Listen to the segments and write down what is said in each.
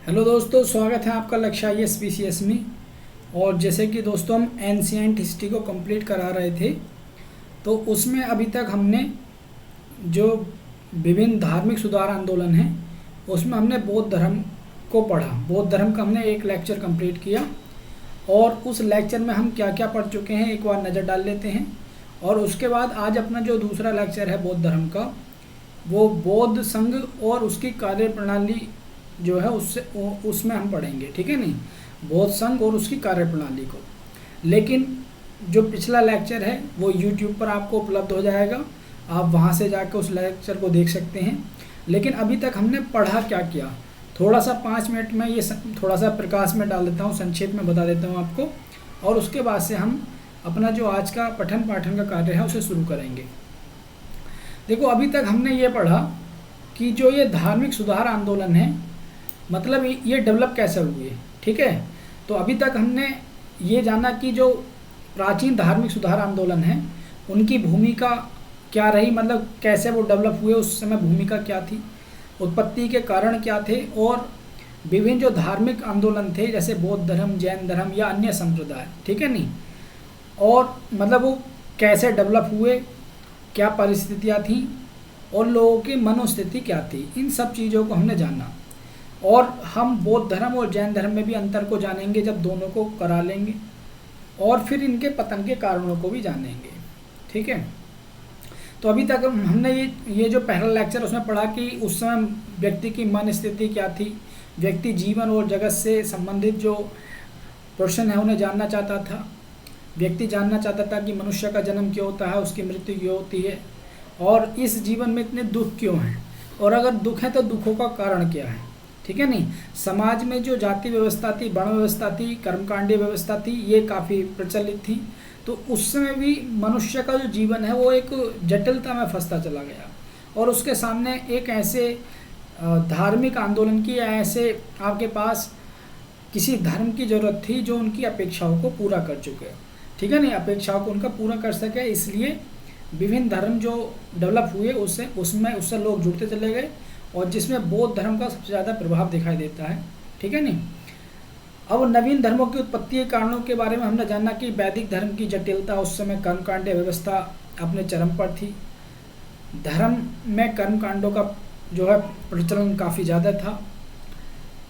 Hello दोस्तों, स्वागत है आपका लक्ष्य IAS में। और जैसे कि दोस्तों हम एंशिएंट हिस्ट्री को कंप्लीट करा रहे थे, तो उसमें अभी तक हमने जो विभिन्न धार्मिक सुधार आंदोलन हैं उसमें हमने बौद्ध धर्म को पढ़ा। बौद्ध धर्म का हमने एक लेक्चर कंप्लीट किया और उस लेक्चर में हम क्या क्या पढ़ चुके हैं एक बार नज़र डाल लेते हैं। और उसके बाद आज अपना जो दूसरा लेक्चर है बौद्ध धर्म का, वो बौद्ध संघ और उसकी कार्य प्रणाली जो है उसमें हम पढ़ेंगे, ठीक है नहीं, बौद्ध संघ और उसकी कार्य प्रणाली को। लेकिन जो पिछला लेक्चर है वो YouTube पर आपको उपलब्ध हो जाएगा, आप वहाँ से जाकर उस लेक्चर को देख सकते हैं। लेकिन अभी तक हमने पढ़ा क्या किया, थोड़ा सा 5 मिनट में ये थोड़ा सा प्रकाश में डाल देता हूँ, संक्षेप में बता देता हूँ आपको, और उसके बाद से हम अपना जो आज का पठन पाठन का कार्य है उसे शुरू करेंगे। देखो, अभी तक हमने ये पढ़ा कि जो ये धार्मिक सुधार आंदोलन है, मतलब ये डेवलप कैसे हुए, ठीक है। तो अभी तक हमने ये जाना कि जो प्राचीन धार्मिक सुधार आंदोलन है उनकी भूमिका क्या रही, मतलब कैसे वो डेवलप हुए, उस समय भूमिका क्या थी, उत्पत्ति के कारण क्या थे, और विभिन्न जो धार्मिक आंदोलन थे जैसे बौद्ध धर्म, जैन धर्म या अन्य संप्रदाय, ठीक है नहीं, और मतलब वो कैसे डेवलप हुए, क्या परिस्थितियाँ थीं और लोगों की मनोस्थिति क्या थी, इन सब चीज़ों को हमने जाना। और हम बौद्ध धर्म और जैन धर्म में भी अंतर को जानेंगे जब दोनों को करा लेंगे, और फिर इनके पतन के कारणों को भी जानेंगे, ठीक है। तो अभी तक हमने ये जो पहला लेक्चर उसमें पढ़ा कि उस समय व्यक्ति की मन स्थिति क्या थी, व्यक्ति जीवन और जगत से संबंधित जो प्रश्न है उन्हें जानना चाहता था। व्यक्ति जानना चाहता था कि मनुष्य का जन्म क्यों होता है, उसकी मृत्यु क्यों होती है, और इस जीवन में इतने दुख क्यों हैं, और अगर दुख है तो दुखों का कारण क्या है, ठीक है नहीं। समाज में जो जाति व्यवस्था थी, वर्ण व्यवस्था थी, कर्मकांडीय व्यवस्था थी, ये काफ़ी प्रचलित थी। तो उस समय भी मनुष्य का जो जीवन है वो एक जटिलता में फंसता चला गया, और उसके सामने एक ऐसे धार्मिक आंदोलन की या ऐसे आपके पास किसी धर्म की ज़रूरत थी जो उनकी अपेक्षाओं को पूरा कर चुके, ठीक है नहीं, अपेक्षाओं को उनका पूरा कर सके। इसलिए विभिन्न धर्म जो डेवलप हुए उससे लोग जुड़ते चले गए, और जिसमें बौद्ध धर्म का सबसे ज़्यादा प्रभाव दिखाई देता है, ठीक है नहीं। अब नवीन धर्मों की उत्पत्ति के कारणों के बारे में हमने जाना कि वैदिक धर्म की जटिलता, उस समय कर्मकांडीय व्यवस्था अपने चरम पर थी। धर्म में कर्मकांडों का जो है प्रचलन काफ़ी ज़्यादा था।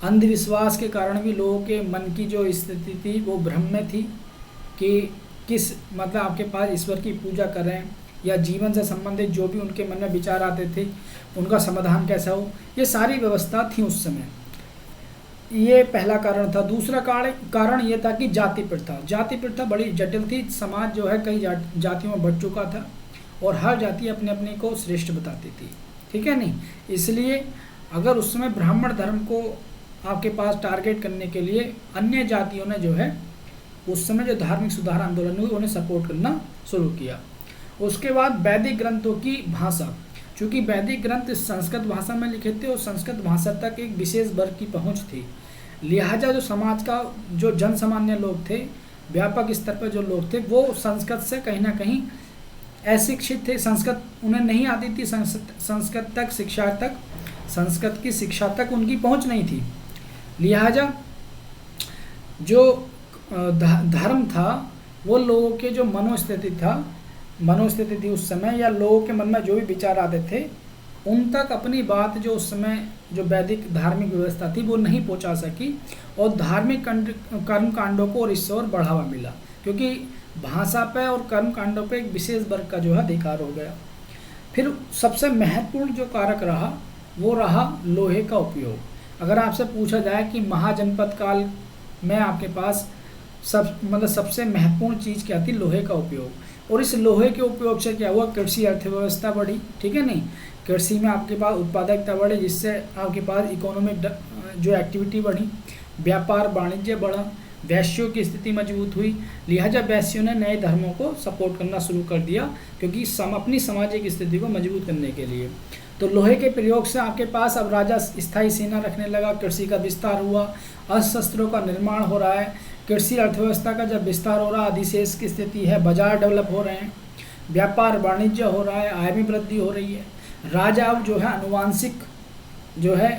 अंधविश्वास के कारण भी लोगों के मन की जो स्थिति थी वो भ्रम में थी कि किस मतलब आपके पास ईश्वर की पूजा करें, या जीवन से संबंधित जो भी उनके मन में विचार आते थे उनका समाधान कैसा हो, ये सारी व्यवस्था थी उस समय। ये पहला कारण था। दूसरा कारण ये था कि जाति प्रथा बड़ी जटिल थी। समाज जो है कई जातियों में बढ़ चुका था, और हर जाति अपने अपने को श्रेष्ठ बताती थी, ठीक है नहीं। इसलिए अगर उस समय ब्राह्मण धर्म को आपके पास टारगेट करने के लिए अन्य जातियों ने जो है उस समय जो धार्मिक सुधार आंदोलन हुए उन्हें सपोर्ट करना शुरू किया। उसके बाद वैदिक ग्रंथों की भाषा, चूँकि वैदिक ग्रंथ संस्कृत भाषा में लिखे थे और संस्कृत भाषा तक एक विशेष वर्ग की पहुंच थी, लिहाजा जो समाज का जो जन सामान्य लोग थे, व्यापक स्तर पर जो लोग थे, वो संस्कृत से कहीं ना कहीं अशिक्षित थे। संस्कृत उन्हें नहीं आती थी, संस्कृत की शिक्षा तक उनकी पहुंच नहीं थी। लिहाजा जो धर्म था वो लोगों के जो मनोस्थिति थी उस समय, या लोगों के मन में जो भी विचार आते थे उन तक अपनी बात जो उस समय जो वैदिक धार्मिक व्यवस्था थी वो नहीं पहुंचा सकी, और धार्मिक कर्म कांडों को और इससे और बढ़ावा मिला, क्योंकि भाषा पे और कर्म कांडों पे एक विशेष वर्ग का जो है अधिकार हो गया। फिर सबसे महत्वपूर्ण जो कारक रहा वो रहा लोहे का उपयोग। अगर आपसे पूछा जाए कि महाजनपद काल में आपके पास सबसे महत्वपूर्ण चीज़ क्या थी, लोहे का उपयोग। और इस लोहे के उपयोग से क्या हुआ, कृषि अर्थव्यवस्था बढ़ी, ठीक है नहीं। कृषि में आपके पास उत्पादकता बढ़ी, जिससे आपके पास इकोनॉमिक जो एक्टिविटी बढ़ी, व्यापार वाणिज्य बढ़ा, वैश्यों की स्थिति मजबूत हुई। लिहाजा वैश्यों ने नए धर्मों को सपोर्ट करना शुरू कर दिया, क्योंकि अपनी सामाजिक स्थिति को मजबूत करने के लिए। तो लोहे के प्रयोग से आपके पास अब राजा स्थायी सेना रखने लगा, कृषि का विस्तार हुआ, अस्त्र का निर्माण हो रहा है, कृषि अर्थव्यवस्था का जब विस्तार हो रहा है, अधिशेष की स्थिति है, बाजार डेवलप हो रहे हैं, व्यापार वाणिज्य हो रहा है, आय में वृद्धि हो रही है। राजा अब जो है आनुवांशिक जो है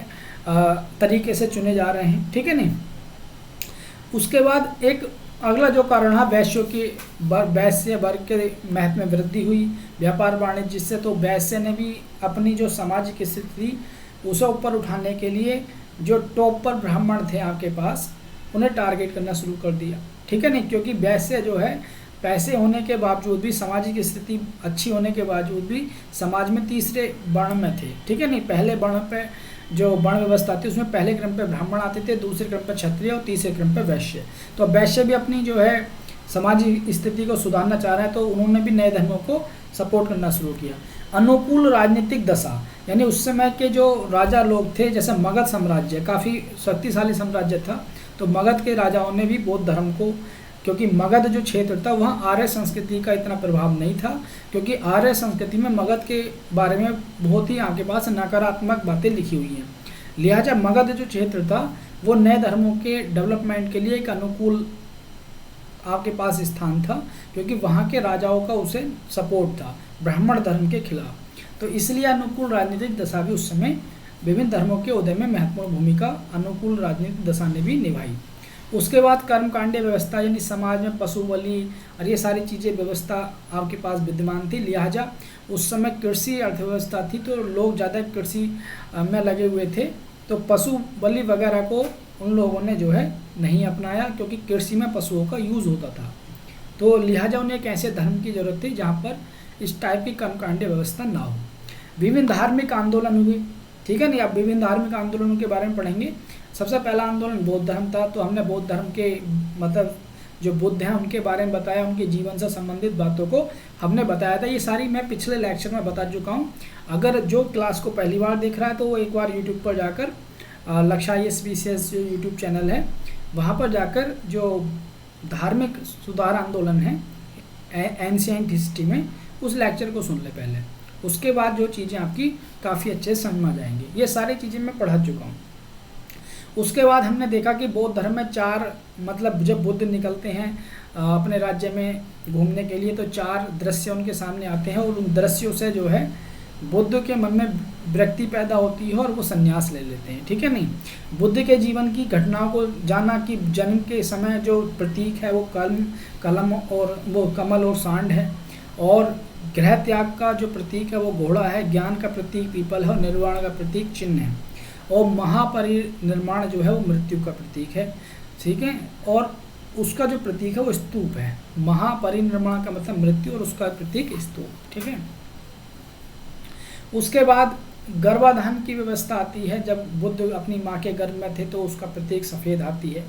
तरीके से चुने जा रहे हैं, ठीक है नहीं। उसके बाद एक अगला जो कारण है, वैश्यों की वैश्य वर्ग के महत्व में वृद्धि हुई, व्यापार वाणिज्य जिससे, तो वैश्य ने भी अपनी जो सामाजिक स्थिति थी उसे ऊपर उठाने के लिए जो टॉप पर ब्राह्मण थे आपके पास, उन्हें टारगेट करना शुरू कर दिया, ठीक है नहीं। क्योंकि वैश्य जो है पैसे होने के बावजूद भी, सामाजिक स्थिति अच्छी होने के बावजूद भी समाज में तीसरे वर्ण में थे, ठीक है नहीं। पहले वर्ण पे जो वर्ण व्यवस्था थी उसमें पहले क्रम पे ब्राह्मण आते थे, दूसरे क्रम पे क्षत्रिय और तीसरे क्रम पे वैश्य। तो वैश्य भी अपनी जो है सामाजिक स्थिति को सुधारना चाह रहे हैं, तो उन्होंने भी नए धर्मों को सपोर्ट करना शुरू किया। अनुकूल राजनीतिक दशा, यानी उस समय के जो राजा लोग थे, जैसे मगध साम्राज्य काफ़ी शक्तिशाली साम्राज्य था, तो मगध के राजाओं ने भी बौद्ध धर्म को, क्योंकि मगध जो क्षेत्र था वहाँ आर्य संस्कृति का इतना प्रभाव नहीं था, क्योंकि आर्य संस्कृति में मगध के बारे में बहुत ही आपके पास नकारात्मक बातें लिखी हुई हैं। लिहाजा मगध जो क्षेत्र था वो नए धर्मों के डेवलपमेंट के लिए एक अनुकूल आपके पास स्थान था, क्योंकि वहाँ के राजाओं का उसे सपोर्ट था ब्राह्मण धर्म के खिलाफ। तो इसलिए अनुकूल राजनीतिक दशा भी उस समय विभिन्न धर्मों के उदय में महत्वपूर्ण भूमिका अनुकूल राजनीतिक दशा ने भी निभाई। उसके बाद कर्मकांडीय व्यवस्था, यानी समाज में पशु बलि और ये सारी चीज़ें व्यवस्था आपके पास विद्यमान थी। लिहाजा उस समय कृषि अर्थव्यवस्था थी, तो लोग ज़्यादा कृषि में लगे हुए थे, तो पशु बलि वगैरह को उन लोगों ने जो है नहीं अपनाया, क्योंकि कृषि में पशुओं का यूज़ होता था। तो लिहाजा उन्हें एक ऐसे धर्म की जरूरत थी जहाँ पर इस टाइप की कर्मकांडीय व्यवस्था ना हो। विभिन्न धार्मिक आंदोलन हुए, ठीक है नहीं। अब विभिन्न धार्मिक आंदोलनों के बारे में पढ़ेंगे। सबसे पहला आंदोलन बौद्ध धर्म था, तो हमने बौद्ध धर्म के मतलब जो बुद्ध हैं उनके बारे में बताया, उनके जीवन से संबंधित बातों को हमने बताया था। ये सारी मैं पिछले लेक्चर में बता चुका हूँ। अगर जो क्लास को पहली बार देख रहा है तो वो एक बार यूट्यूब पर जाकर लक्ष्य IAS जो यूट्यूब चैनल है वहाँ पर जाकर जो धार्मिक सुधार आंदोलन है एंशिएंट हिस्ट्री में, उस लेक्चर को सुन ले पहले। उसके बाद जो चीज़ें आपकी काफ़ी अच्छे से समझ में आ जाएंगी। ये सारी चीज़ें मैं पढ़ा चुका हूँ। उसके बाद हमने देखा कि बौद्ध धर्म में चार, मतलब जब बुद्ध निकलते हैं अपने राज्य में घूमने के लिए, तो चार दृश्य उनके सामने आते हैं, और उन दृश्यों से जो है बुद्ध के मन में विरक्ति पैदा होती है और वो संन्यास ले लेते हैं, ठीक है नहीं। बुद्ध के जीवन की घटनाओं को जाना कि जन्म के समय जो प्रतीक है वो कलम और वो कमल और सांड है, और गृह त्याग का जो प्रतीक है वो घोड़ा है, ज्ञान का प्रतीक पीपल है, और निर्वाण का प्रतीक चिन्ह है, और महापरिनिर्माण जो है वो मृत्यु का प्रतीक है, ठीक है। और उसका जो प्रतीक है वो स्तूप है। महापरिनिर्माण का मतलब मृत्यु और उसका प्रतीक स्तूप, ठीक है। उसके बाद गर्भाधान की व्यवस्था आती है। जब बुद्ध अपनी माँ के गर्भ में थे तो उसका प्रतीक सफ़ेद हाथी है।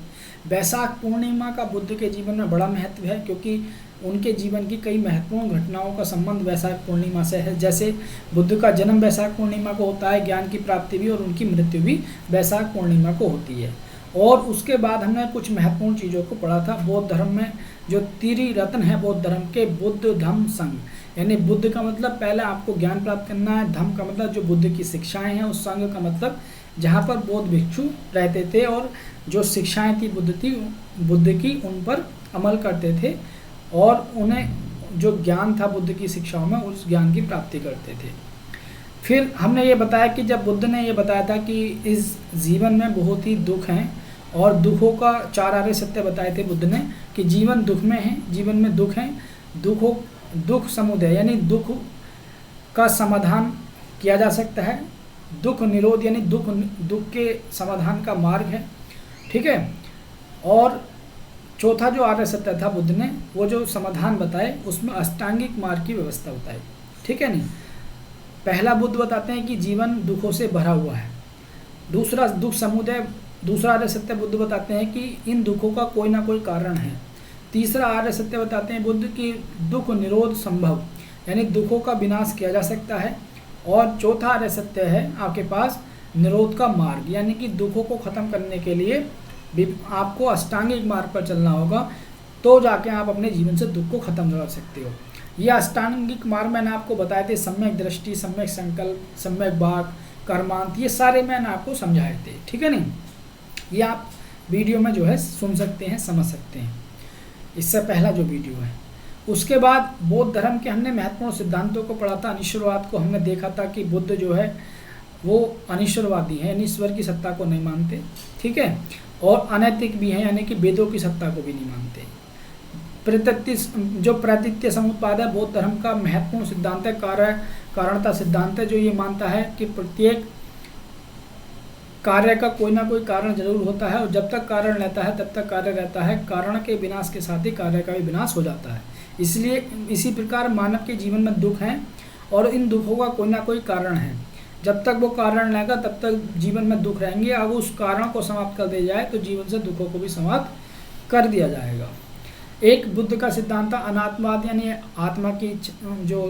वैशाख पूर्णिमा का बुद्ध के जीवन में बड़ा महत्व है, क्योंकि उनके जीवन की कई महत्वपूर्ण घटनाओं का संबंध वैशाख पूर्णिमा से है। जैसे बुद्ध का जन्म वैशाख पूर्णिमा को होता है, ज्ञान की प्राप्ति भी, और उनकी मृत्यु भी वैशाख पूर्णिमा को होती है। और उसके बाद हमने कुछ महत्वपूर्ण चीज़ों को पढ़ा था। बौद्ध धर्म में जो तीन रत्न है बौद्ध धर्म के, बुद्ध धम्म संघ, यानी बुद्ध का मतलब पहले आपको ज्ञान प्राप्त करना है, धम्म का मतलब जो बुद्ध की शिक्षाएं हैं, उस संघ का मतलब जहाँ पर बौद्ध भिक्षु रहते थे और जो शिक्षाएं थी बुद्ध की उन पर अमल करते थे, और उन्हें जो ज्ञान था बुद्ध की शिक्षाओं में उस ज्ञान की प्राप्ति करते थे। फिर हमने ये बताया कि जब बुद्ध ने ये बताया था कि इस जीवन में बहुत ही दुख हैं, और दुखों का चार आर्य सत्य बताए थे बुद्ध ने कि जीवन दुख में है, जीवन में दुख है, दुख समुदय यानी दुख का समाधान किया जा सकता है, दुख निरोध यानी दुख के समाधान का मार्ग है, ठीक है। और चौथा जो आर्य सत्य था बुद्ध ने, वो जो समाधान बताए उसमें अष्टांगिक मार्ग की व्यवस्था बताई, ठीक है नहीं। पहला बुद्ध बताते हैं कि जीवन दुखों से भरा हुआ है। दूसरा दुख समुदय, दूसरा आर्य सत्य बुद्ध बताते हैं कि इन दुखों का कोई ना कोई कारण है। तीसरा आर्य सत्य बताते हैं बुद्ध की दुख निरोध संभव, यानी दुखों का विनाश किया जा सकता है। और चौथा आर्य सत्य है आपके पास निरोध का मार्ग, यानी कि दुखों को ख़त्म करने के लिए आपको अष्टांगिक मार्ग पर चलना होगा, तो जाके आप अपने जीवन से दुख को ख़त्म कर सकते हो। ये अष्टांगिक मार्ग मैंने आपको बताए थे, सम्यक दृष्टि, सम्यक संकल्प, सम्यक वाक, कर्मांत, ये सारे मैंने आपको समझाए थे, ठीक है नहीं। ये आप वीडियो में जो है सुन सकते हैं, समझ सकते हैं, इससे पहला जो वीडियो है। उसके बाद बौद्ध धर्म के हमने महत्वपूर्ण सिद्धांतों को पढ़ा था। अनिश्वरवाद को हमने देखा था कि बुद्ध जो है वो अनिश्वरवादी हैं, यानी ईश्वर की सत्ता को नहीं मानते, ठीक है। और अनैतिक भी हैं, यानी कि वेदों की सत्ता को भी नहीं मानते। जो प्रातिथ्य समुत्पाद है बौद्ध धर्म का महत्वपूर्ण सिद्धांत है, कारणता सिद्धांत है, जो ये मानता है कि प्रत्येक कार्य का कोई ना कोई कारण जरूर होता है, और जब तक कारण रहता है तब तक कार्य रहता है। कारण के विनाश के साथ ही कार्य का भी विनाश हो जाता है। इसलिए इसी प्रकार मानव के जीवन में दुख हैं, और इन दुखों का कोई ना कोई कारण है। जब तक वो कारण रहेगा तब तक जीवन में दुख रहेंगे। अब उस कारण को समाप्त कर दिया जाए तो जीवन से दुखों को भी समाप्त कर दिया जाएगा। एक बुद्ध का सिद्धांत था अनात्मवाद, यानी आत्मा की जो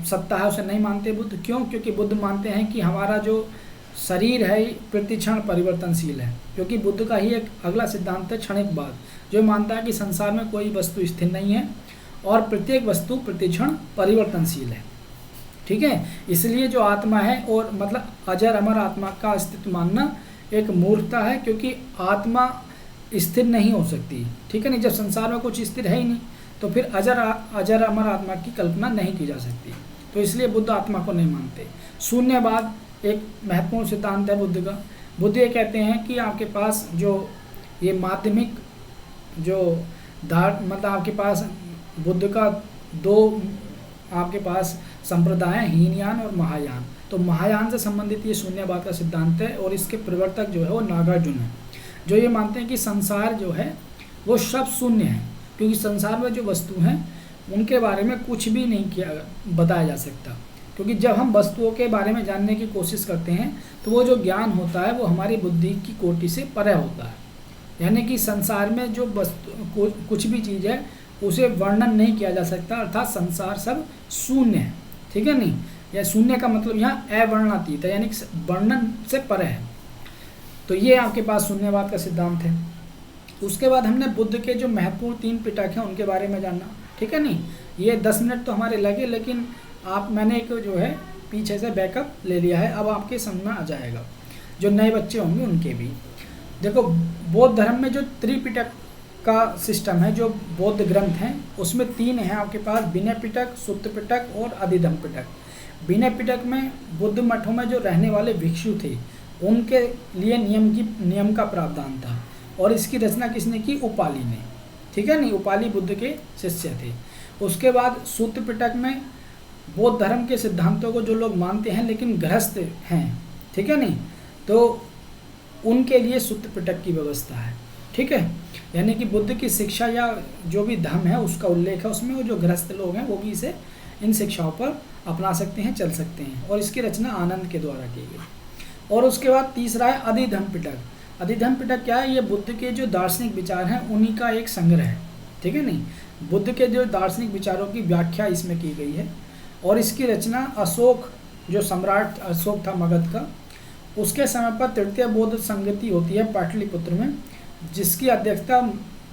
सत्ता है उसे नहीं मानते बुद्ध। क्यों? क्योंकि बुद्ध मानते हैं कि हमारा जो शरीर है प्रतिक्षण परिवर्तनशील है। क्योंकि बुद्ध का ही एक अगला सिद्धांत है क्षणिकवाद, जो मानता है कि संसार में कोई वस्तु स्थिर नहीं है और प्रत्येक वस्तु प्रतिक्षण परिवर्तनशील है, ठीक है। इसलिए जो आत्मा है और मतलब अजर अमर आत्मा का अस्तित्व मानना एक मूर्खता है, क्योंकि आत्मा स्थिर नहीं हो सकती, ठीक है नहीं। जब संसार में कुछ स्थिर है ही नहीं तो फिर अजर अमर आत्मा की कल्पना नहीं की जा सकती। तो इसलिए बुद्ध आत्मा को नहीं मानते। शून्यवाद एक महत्वपूर्ण सिद्धांत है बुद्ध का। बुद्ध ये कहते हैं कि आपके पास जो ये माध्यमिक जो मतलब आपके पास बुद्ध का दो आपके पास संप्रदाय हैं, हीनयान और महायान। तो महायान से संबंधित ये शून्यवाद का सिद्धांत है, और इसके प्रवर्तक जो है वो नागार्जुन है, जो ये मानते हैं कि संसार जो है वो सब शून्य है, क्योंकि संसार में जो वस्तु हैं उनके बारे में कुछ भी नहीं किया बताया जा सकता। क्योंकि जब हम वस्तुओं के बारे में जानने की कोशिश करते हैं तो वो जो ज्ञान होता है वो हमारी बुद्धि की कोटि से परे होता है। यानी कि संसार में जो वस्तु कुछ भी चीज़ है उसे वर्णन नहीं किया जा सकता, अर्थात संसार सब शून्य है, ठीक है नहीं। या शून्य का मतलब यहाँ अवर्णनातीत है, यानी वर्णन से परे है। तो ये आपके पास शून्यवाद का सिद्धांत है। उसके बाद हमने बुद्ध के जो महत्वपूर्ण 3 पिटक हैं उनके बारे में जानना, ठीक है नहीं। ये 10 मिनट तो हमारे लगे, लेकिन मैंने एक जो है पीछे से बैकअप ले लिया है, अब आपके समझ में आ जाएगा। जो नए बच्चे होंगे उनके भी। देखो बौद्ध धर्म में जो त्रिपिटक का सिस्टम है, जो बौद्ध ग्रंथ हैं उसमें 3 हैं आपके पास, विनय पिटक, सुत्त पिटक और अधिधम्म पिटक। विनय पिटक में बुद्ध मठों में जो रहने वाले भिक्षु थे उनके लिए नियम का प्रावधान था, और इसकी रचना किसने की? उपाली ने, ठीक है नहीं। उपाली बुद्ध के शिष्य थे। उसके बाद सुत्त पिटक में बौद्ध धर्म के सिद्धांतों को जो लोग मानते हैं लेकिन गृहस्थ हैं, ठीक है नहीं, तो उनके लिए सुत्त पिटक की व्यवस्था है, ठीक है। यानी कि बुद्ध की शिक्षा या जो भी धर्म है उसका उल्लेख है उसमें, वो जो गृहस्थ लोग हैं वो भी इसे इन शिक्षाओं पर अपना सकते हैं, चल सकते हैं। और इसकी रचना आनंद के द्वारा की गई। और उसके बाद तीसरा है अधिधम्म पिटक। अधिधम्म पिटक क्या है? ये बुद्ध के जो दार्शनिक विचार हैं उन्हीं का एक संग्रह है, ठीक है नहीं। बुद्ध के जो दार्शनिक विचारों की व्याख्या इसमें की गई है, और इसकी रचना अशोक, जो सम्राट अशोक था मगध का, उसके समय पर तृतीय बौद्ध संगति होती है पाटलिपुत्र में, जिसकी अध्यक्षता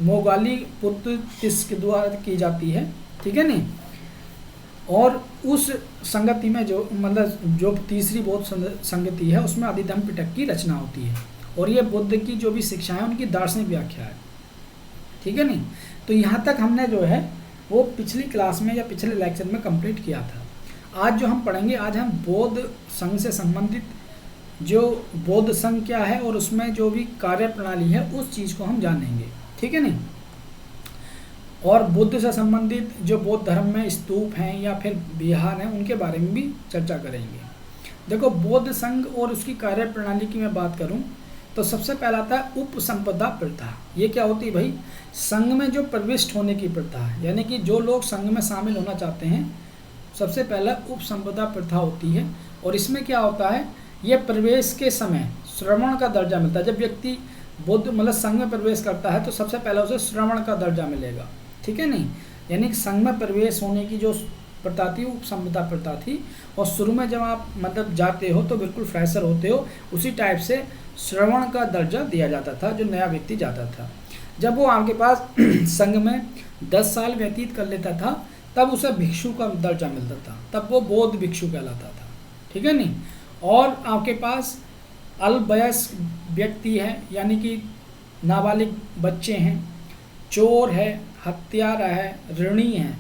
मोगाली पुत्र तिस के द्वारा की जाती है, ठीक है नहीं। और उस संगति में जो मतलब जो तीसरी बौद्ध संगति है उसमें अधिधम्म पिटक की रचना होती है, और ये बुद्ध की जो भी शिक्षा है उनकी दार्शनिक व्याख्या है, ठीक है नहीं। तो यहाँ तक हमने जो है वो पिछली क्लास में या पिछले लेक्चर में कंप्लीट किया था। आज जो हम पढ़ेंगे, आज हम बौद्ध संघ से संबंधित जो बौद्ध संघ क्या है और उसमें जो भी कार्य प्रणाली है उस चीज़ को हम जानेंगे, ठीक है नहीं। और बुद्ध से संबंधित जो बौद्ध धर्म में स्तूप हैं या फिर विहार हैं उनके बारे में भी चर्चा करेंगे। देखो बौद्ध संघ और उसकी कार्य प्रणाली की मैं बात करूं तो सबसे पहला था उपसंपदा प्रथा। ये क्या होती है भाई? संघ में जो प्रविष्ट होने की प्रथा है, यानी कि जो लोग संघ में शामिल होना चाहते हैं, सबसे पहला उपसंपदा प्रथा होती है। और इसमें क्या होता है, ये प्रवेश के समय श्रवण का दर्जा मिलता है। जब व्यक्ति बौद्ध मतलब संघ में प्रवेश करता है तो सबसे पहले उसे श्रवण का दर्जा मिलेगा, ठीक है नहीं। यानी कि संघ में प्रवेश होने की जो प्रथा थी उपसंपदा प्रथा थी, और शुरू में जब आप मतलब जाते हो तो बिल्कुल फ्रेशर होते हो, उसी टाइप से श्रवण का दर्जा दिया जाता था जो नया व्यक्ति जाता था। जब वो आपके पास संघ में 10 साल व्यतीत कर लेता था तब उसे भिक्षु का दर्जा मिलता था, तब वो बौद्ध भिक्षु कहलाता था, ठीक है नहीं। और आपके पास अल्पवयस्क व्यक्ति है, यानी कि नाबालिग बच्चे हैं, चोर है, हत्यारा है, ऋणी है,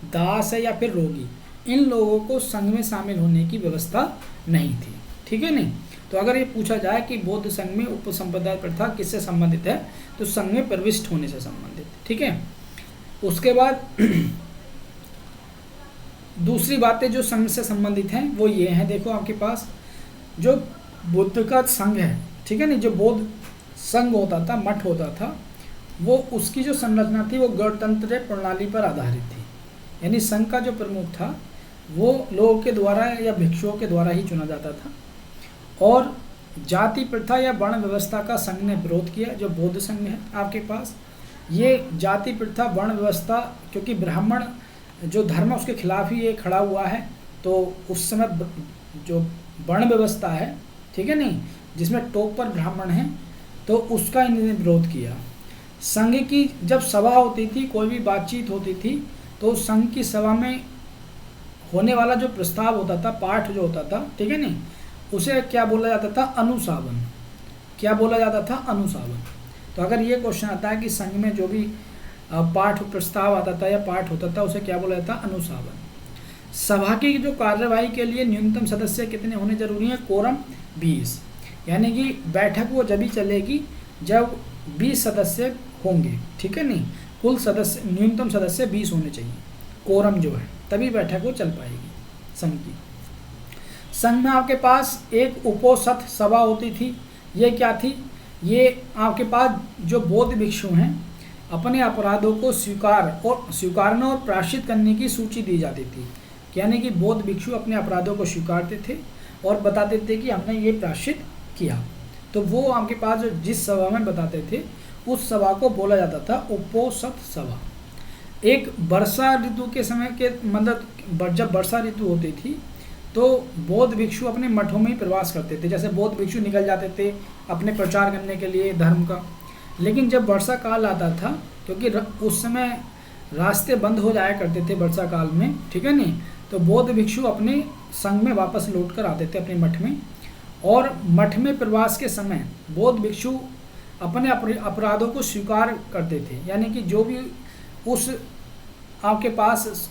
दास है या फिर रोगी, इन लोगों को संघ में शामिल होने की व्यवस्था नहीं थी, ठीक है नहीं। तो अगर ये पूछा जाए कि बौद्ध संघ में उपसंप्रदाय प्रथा किससे संबंधित है, तो संघ में प्रविष्ट होने से संबंधित, ठीक है। उसके बाद दूसरी बातें जो संघ से संबंधित हैं वो ये हैं, देखो आपके पास जो बुद्ध का संघ है, ठीक है नहीं, जो बौद्ध संघ होता था, मठ होता था, वो उसकी जो संरचना थी वो गणतंत्र प्रणाली पर आधारित थी। यानी संघ का जो प्रमुख था वो लोगों के द्वारा या भिक्षुओं के द्वारा ही चुना जाता था। और जाति प्रथा या वर्ण व्यवस्था का संघ ने विरोध किया। जो बौद्ध संघ है आपके पास, ये जाति प्रथा वर्ण व्यवस्था, क्योंकि ब्राह्मण जो धर्म है उसके खिलाफ ही ये खड़ा हुआ है, तो उस समय जो वर्ण व्यवस्था है, ठीक है नहीं, जिसमें टॉप पर ब्राह्मण हैं, तो उसका इन्होंने विरोध किया। संघ की जब सभा होती थी, कोई भी बातचीत होती थी, तो संघ की सभा में होने वाला जो प्रस्ताव होता था, पाठ जो होता था, ठीक है नहीं, उसे क्या बोला जाता था, अनुशासन। क्या बोला जाता था, अनुशासन। तो अगर ये क्वेश्चन आता है कि संघ में जो भी पाठ प्रस्ताव आता था या पाठ होता था, उसे क्या बोला जाता, अनुशासन। सभा की जो कार्यवाही के लिए न्यूनतम सदस्य कितने होने जरूरी हैं, कोरम 20। यानी कि बैठक वो जब ही चलेगी जब 20 सदस्य होंगे, ठीक है नहीं, कुल सदस्य न्यूनतम सदस्य 20 होने चाहिए, कोरम जो है, तभी बैठक वो चल पाएगी संघ की। संघ में आपके पास एक उपोषथ सभा होती थी। ये क्या थी, ये आपके पास जो बौद्ध भिक्षु हैं अपने अपराधों को स्वीकारने और प्रायश्चित करने की सूची दी जाती थी। यानी कि बौद्ध भिक्षु अपने अपराधों को स्वीकारते थे और बताते थे कि हमने ये प्रायश्चित किया। तो वो आपके पास जो जिस सभा में बताते थे उस सभा को बोला जाता था उपोषथ सभा। एक वर्षा ऋतु के समय के मतलब जब वर्षा ऋतु होती थी तो बौद्ध भिक्षु अपने मठों में ही प्रवास करते थे। जैसे बौद्ध भिक्षु निकल जाते थे अपने प्रचार करने के लिए धर्म का, लेकिन जब वर्षा काल आता था, क्योंकि उस समय रास्ते बंद हो जाया करते थे वर्षा काल में, ठीक है नहीं, तो बौद्ध भिक्षु अपने संघ में वापस लौट कर आते थे अपने मठ में। और मठ में प्रवास के समय बौद्ध भिक्षु अपने अपराधों को स्वीकार करते थे। यानी कि जो भी उस आपके पास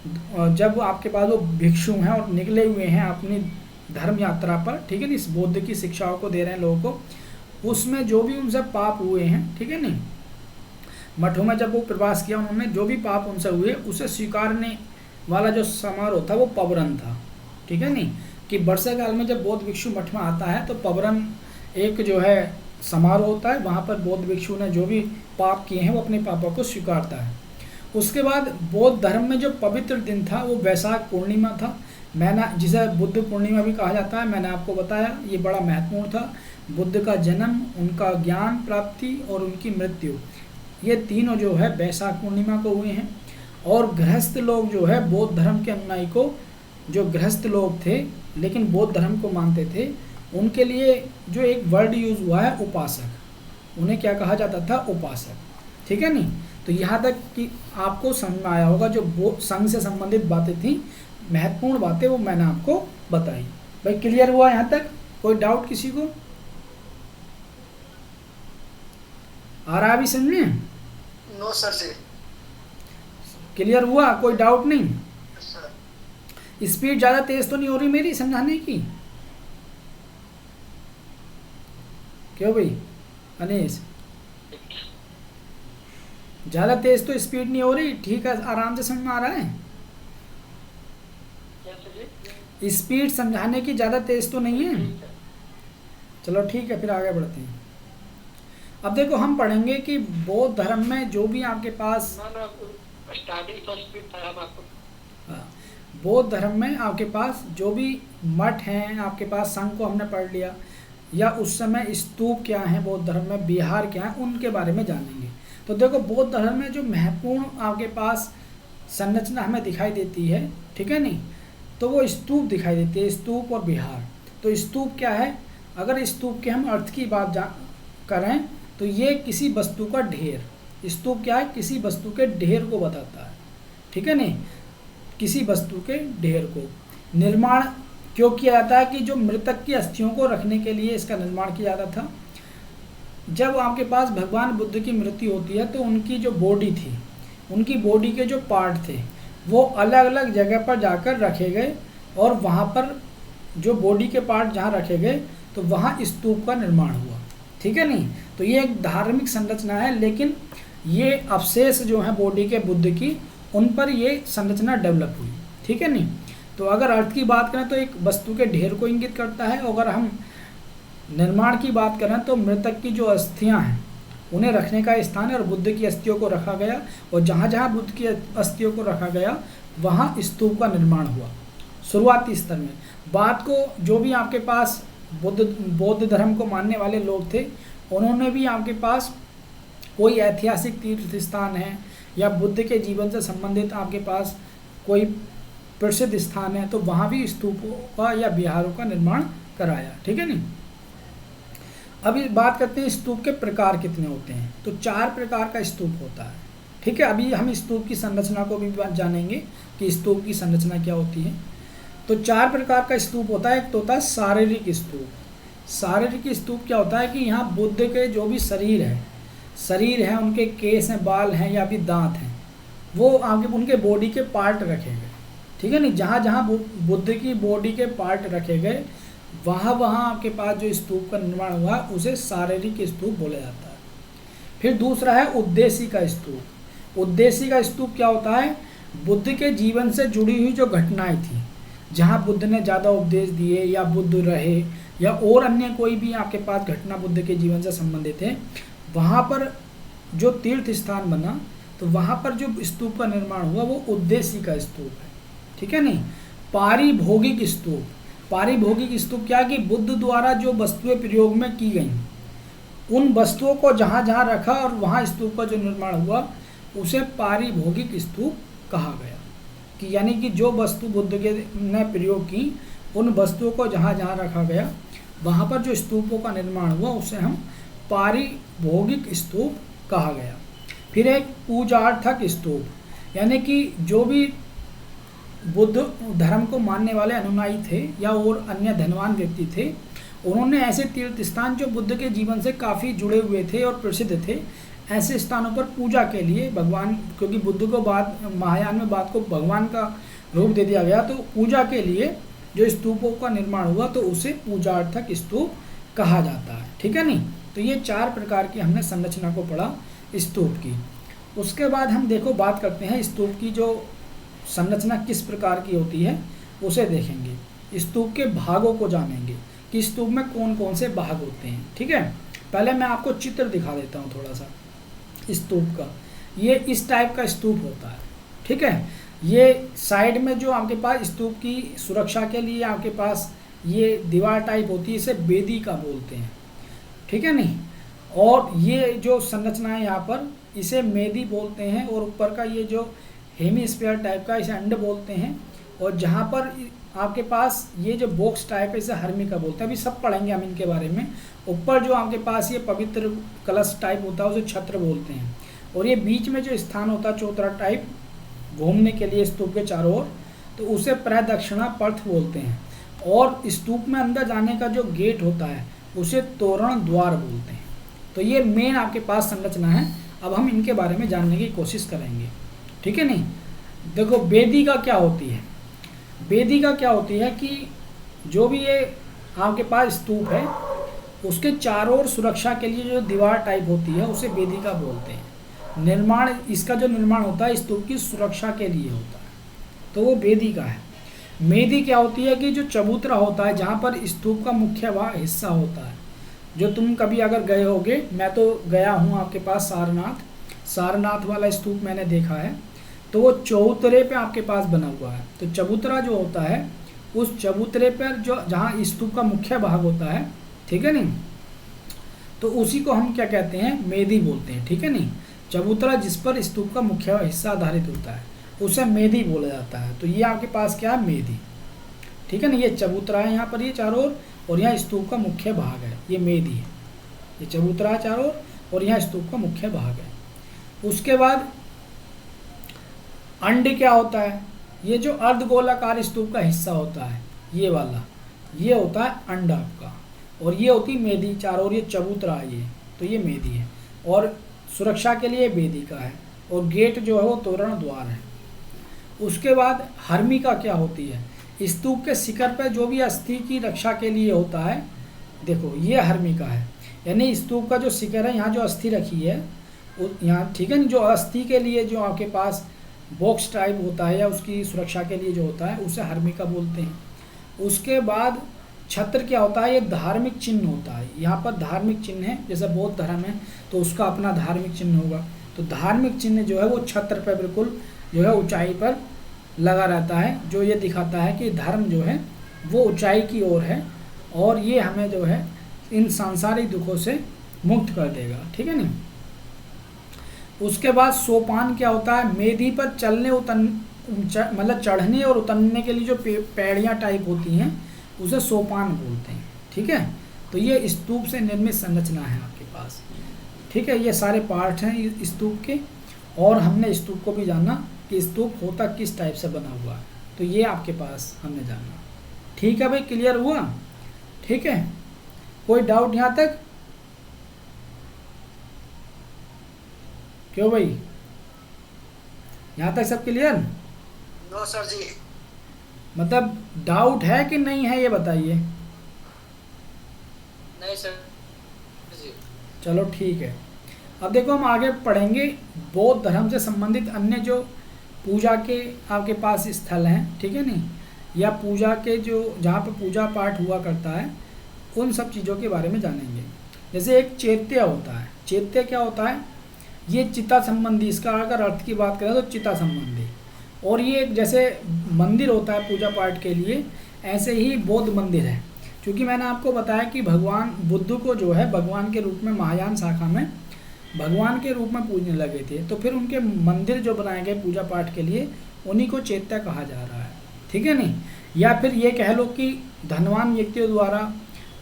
जब आपके पास वो भिक्षु हैं और निकले हुए हैं अपनी धर्म यात्रा पर, ठीक है नहीं, इस बौद्ध की शिक्षाओं को दे रहे हैं लोगों को, उसमें जो भी उनसे पाप हुए हैं, ठीक है नहीं, मठों में जब वो प्रवास किया उन्होंने जो भी पाप उनसे हुए उसे स्वीकारने वाला जो समारोह था वो पबरन था, ठीक है नहीं, कि वर्षा काल में जब बौद्ध भिक्षु मठ में आता है तो पबरन एक जो है समारोह होता है, वहाँ पर बौद्ध भिक्षु ने जो भी पाप किए हैं वो अपने पापों को स्वीकारता है। उसके बाद बौद्ध धर्म में जो पवित्र दिन था वो वैशाख पूर्णिमा था, मैंने जिसे बुद्ध पूर्णिमा भी कहा जाता है। मैंने आपको बताया ये बड़ा महत्वपूर्ण था। बुद्ध का जन्म, उनका ज्ञान प्राप्ति और उनकी मृत्यु, ये तीनों जो है वैशाख पूर्णिमा को हुए हैं। और गृहस्थ लोग जो है बौद्ध धर्म के अनुयायी को, जो गृहस्थ लोग थे लेकिन बौद्ध धर्म को मानते थे, उनके लिए जो एक वर्ड यूज हुआ है उपासक, उन्हें क्या कहा जाता था, उपासक, ठीक है नहीं। तो यहाँ तक कि आपको समझ में आया होगा जो संघ से संबंधित बातें थी, महत्वपूर्ण बातें, वो मैंने आपको बताई। भाई क्लियर हुआ यहाँ तक? कोई डाउट किसी को आ रहा है अभी समझ में? नो सर जी। क्लियर हुआ? कोई डाउट नहीं? सर स्पीड ज़्यादा तेज तो नहीं हो रही मेरी समझाने की? क्यों भाई अनीस, ज़्यादा तेज तो स्पीड नहीं हो रही, ठीक है, आराम से समझ में आ रहा है? स्पीड समझाने की ज़्यादा तेज तो नहीं है? चलो ठीक है, फिर आगे बढ़ते हैं। अब देखो हम पढ़ेंगे कि बौद्ध धर्म में जो भी आपके पास स्टार्टिंग फर्स्ट स्पीड था हम आपको। बौद्ध धर्म में आपके पास जो भी मठ हैं, आपके पास संघ को हमने पढ़ लिया, या उस समय स्तूप क्या है बौद्ध धर्म में, विहार क्या है, उनके बारे में जानेंगे। तो देखो बौद्ध धर्म में जो महत्वपूर्ण आपके पास संरचना हमें दिखाई देती है, ठीक है नहीं, तो वो स्तूप दिखाई देती है, स्तूप और विहार। तो स्तूप क्या है? अगर स्तूप के हम अर्थ की बात करें तो ये किसी वस्तु का ढेर, स्तूप क्या है? किसी वस्तु के ढेर को बताता है, ठीक है नहीं, किसी वस्तु के ढेर को। निर्माण क्यों किया जाता है? कि जो मृतक की अस्थियों को रखने के लिए इसका निर्माण किया जाता था। जब आपके पास भगवान बुद्ध की मृत्यु होती है तो उनकी जो बॉडी थी, उनकी बॉडी के जो पार्ट थे वो अलग अलग जगह पर जाकर रखे गए और वहाँ पर जो बॉडी के पार्ट जहाँ रखे गए तो वहाँ स्तूप का निर्माण हुआ, ठीक है नहीं। तो ये एक धार्मिक संरचना है, लेकिन ये अवशेष जो है बॉडी के बुद्ध की, उन पर ये संरचना डेवलप हुई, ठीक है नहीं। तो अगर अर्थ की बात करें तो एक वस्तु के ढेर को इंगित करता है। अगर हम निर्माण की बात करें तो मृतक की जो अस्थियां हैं उन्हें रखने का स्थान है, और बुद्ध की अस्थियों को रखा गया, और जहाँ जहाँ बुद्ध की अस्थियों को रखा गया वहाँ स्तूप का निर्माण हुआ शुरुआती स्तर में। बात को जो भी आपके पास बौद्ध धर्म को मानने वाले लोग थे, उन्होंने भी आपके पास कोई ऐतिहासिक तीर्थ स्थान है या बुद्ध के जीवन से संबंधित आपके पास कोई प्रसिद्ध स्थान है, तो वहाँ भी स्तूपों का या विहारों का निर्माण कराया, ठीक है नहीं। अभी बात करते हैं स्तूप के प्रकार कितने होते हैं। तो 4 प्रकार का स्तूप होता है, ठीक है। अभी हम स्तूप की संरचना को भी जानेंगे कि स्तूप की संरचना क्या होती है। तो 4 प्रकार का स्तूप होता है। एक तो होता है शारीरिक स्तूप। शारीरिक स्तूप क्या होता है कि यहाँ बुद्ध के जो भी शरीर है, उनके केस हैं, बाल हैं या भी दांत हैं, वो आगे उनके बॉडी के पार्ट रखे गए, ठीक है नहीं। जहाँ जहाँ बुद्ध की बॉडी के पार्ट रखे गए वहाँ आपके पास जो स्तूप का निर्माण हुआ उसे शारीरिक स्तूप बोला जाता है। फिर दूसरा है उद्देश्य का स्तूप। उद्देश्य का स्तूप क्या होता है, बुद्ध के जीवन से जुड़ी हुई जो घटनाएं थी, जहाँ बुद्ध ने ज़्यादा उपदेश दिए या बुद्ध रहे या और अन्य कोई भी आपके पास घटना बुद्ध के जीवन से संबंधित है, वहाँ पर जो तीर्थ स्थान बना तो वहाँ पर जो स्तूप का निर्माण हुआ वो उद्देश्य का स्तूप है, ठीक है नहीं। पारिभोगिक स्तूप। पारिभोगिक स्तूप क्या कि बुद्ध द्वारा जो वस्तुएं प्रयोग में की गई, उन वस्तुओं को जहाँ जहाँ रखा और वहाँ स्तूप का जो निर्माण हुआ उसे पारिभोगिक स्तूप कहा गया। कि यानी कि जो वस्तु बुद्ध के ने प्रयोग की, उन वस्तुओं को जहाँ जहाँ रखा गया वहाँ पर जो स्तूपों का निर्माण हुआ उसे हम पारिभोगिक स्तूप कहा गया। फिर एक पूजार्थक स्तूप, यानी कि जो भी बुद्ध धर्म को मानने वाले अनुयायी थे या और अन्य धनवान व्यक्ति थे, उन्होंने ऐसे तीर्थ स्थान जो बुद्ध के जीवन से काफ़ी जुड़े हुए थे और प्रसिद्ध थे, ऐसे स्थानों पर पूजा के लिए भगवान, क्योंकि बुद्ध को बाद महायान में बात को भगवान का रूप दे दिया गया, तो पूजा के लिए जो स्तूपों का निर्माण हुआ तो उसे पूजार्थक स्तूप कहा जाता है, ठीक है नहीं। तो ये 4 प्रकार की हमने संरचना को पढ़ा स्तूप की। उसके बाद हम देखो बात करते हैं स्तूप की जो संरचना किस प्रकार की होती है उसे देखेंगे। स्तूप के भागों को जानेंगे कि स्तूप में कौन कौन से भाग होते हैं, ठीक है। पहले मैं आपको चित्र दिखा देता हूँ थोड़ा सा स्तूप का। ये इस टाइप का स्तूप होता है, ठीक है। ये साइड में जो आपके पास स्तूप की सुरक्षा के लिए आपके पास ये दीवार टाइप होती है, इसे वेदिका बोलते हैं, ठीक है नहीं। और ये जो संरचना है यहाँ पर इसे मेदी बोलते हैं, और ऊपर का ये जो हेमीस्फीयर टाइप का इसे अंड बोलते हैं, और जहाँ पर आपके पास ये जो बॉक्स टाइप है इसे हर्मिका बोलते हैं। अभी सब पढ़ेंगे हम इनके बारे में। ऊपर जो आपके पास ये पवित्र कलश टाइप होता है उसे छत्र बोलते हैं, और ये बीच में जो स्थान होता है चौतरा टाइप घूमने के लिए स्तूप के चारों ओर, तो उसे प्रदक्षिणा पथ बोलते हैं। और स्तूप में अंदर जाने का जो गेट होता है उसे तोरण द्वार बोलते हैं। तो ये मेन आपके पास संरचना है। अब हम इनके बारे में जानने की कोशिश करेंगे, ठीक है नहीं। देखो वेदिका क्या होती है। वेदिका क्या होती है कि जो भी ये आपके पास स्तूप है उसके चारों ओर सुरक्षा के लिए जो दीवार टाइप होती है उसे वेदिका बोलते हैं। निर्माण, इसका जो निर्माण होता है स्तूप की सुरक्षा के लिए होता है, तो वो वेदिका है। मेदी क्या होती है कि जो चबूतरा होता है जहाँ पर स्तूप का मुख्य भाग हिस्सा होता है। जो तुम कभी अगर गए होगे, मैं तो गया हूँ आपके पास सारनाथ वाला स्तूप मैंने देखा है, तो वो चबूतरे पे आपके पास बना हुआ है। तो चबूतरा जो होता है उस चबूतरे पर जो जहाँ स्तूप का मुख्य भाग होता है, ठीक है नहीं, तो उसी को हम क्या कहते हैं, मेदी बोलते हैं, ठीक है नहीं। चबूतरा जिस पर स्तूप का मुख्य हिस्सा आधारित होता है उसे मेदी बोला जाता है। तो ये आपके पास क्या है, मेदी, ठीक है ना। ये चबूतरा है यहाँ पर, ये चारों ओर, और यहाँ स्तूप का मुख्य भाग है, ये मेदी है। ये चबूतरा है चारों ओर और यहाँ स्तूप का मुख्य भाग है। उसके बाद अंड क्या होता है, ये जो अर्धगोलाकार स्तूप का हिस्सा होता है ये वाला, ये होता है अंड आपका, और ये होती मेदी चारों ओर, ये चबूतरा है ये, तो ये मेदी है। और सुरक्षा के लिए वेदिका है, और गेट जो है वो तोरण द्वार है। उसके बाद हर्मिका क्या होती है, स्तूप के शिखर पे जो भी अस्थि की रक्षा के लिए होता है, देखो ये हर्मिका है, यानी स्तूप का जो शिखर है, यहाँ जो अस्थि रखी है यहाँ, ठीक है ना, जो अस्थि के लिए जो आपके पास बॉक्स टाइप होता है या उसकी सुरक्षा के लिए जो होता है उसे हर्मिका बोलते हैं। उसके बाद छत्र क्या होता है, ये धार्मिक चिन्ह होता है। यहाँ पर धार्मिक चिन्ह है, जैसे बौद्ध धर्म है तो उसका अपना धार्मिक चिन्ह होगा, तो धार्मिक चिन्ह जो है वो छत्र पर बिल्कुल जो है ऊंचाई पर लगा रहता है, जो ये दिखाता है कि धर्म जो है वो ऊंचाई की ओर है और ये हमें जो है इन सांसारिक दुखों से मुक्त कर देगा, ठीक है ना। उसके बाद सोपान क्या होता है, मेदी पर चलने मतलब चढ़ने और उतरने के लिए जो पैड़ियाँ टाइप होती हैं उसे सोपान बोलते हैं, ठीक है। तो ये स्तूप से निर्मित संरचना है आपके पास, ठीक है। ये सारे पार्ट हैं स्तूप के, और हमने स्तूप को भी जाना कि स्तूप होता किस टाइप से बना हुआ है, तो ये आपके पास हमने जाना, ठीक है भाई, क्लियर हुआ, ठीक है। कोई डाउट यहाँ तक? क्यों भाई, यहाँ तक सब क्लियर? नो सर जी। मतलब डाउट है कि नहीं है ये बताइए। नहीं सर जी। चलो ठीक है। अब देखो हम आगे पढ़ेंगे बौद्ध धर्म से संबंधित अन्य जो पूजा के आपके पास स्थल हैं, ठीक है नहीं, या पूजा के जो जहाँ पे पूजा पाठ हुआ करता है उन सब चीज़ों के बारे में जानेंगे। जैसे एक चैत्य होता है, चैत्य क्या होता है, ये चिता संबंधी, इसका अगर अर्थ की बात करें तो चिता संबंधी, और ये एक जैसे मंदिर होता है पूजा पाठ के लिए, ऐसे ही बौद्ध मंदिर है। क्योंकि मैंने आपको बताया कि भगवान बुद्ध को जो है भगवान के रूप में महायान शाखा में भगवान के रूप में पूजने लगे थे, तो फिर उनके मंदिर जो बनाए गए पूजा पाठ के लिए उन्हीं को चैत्य कहा जा रहा है, ठीक है नहीं। या फिर ये कह लो कि धनवान व्यक्तियों द्वारा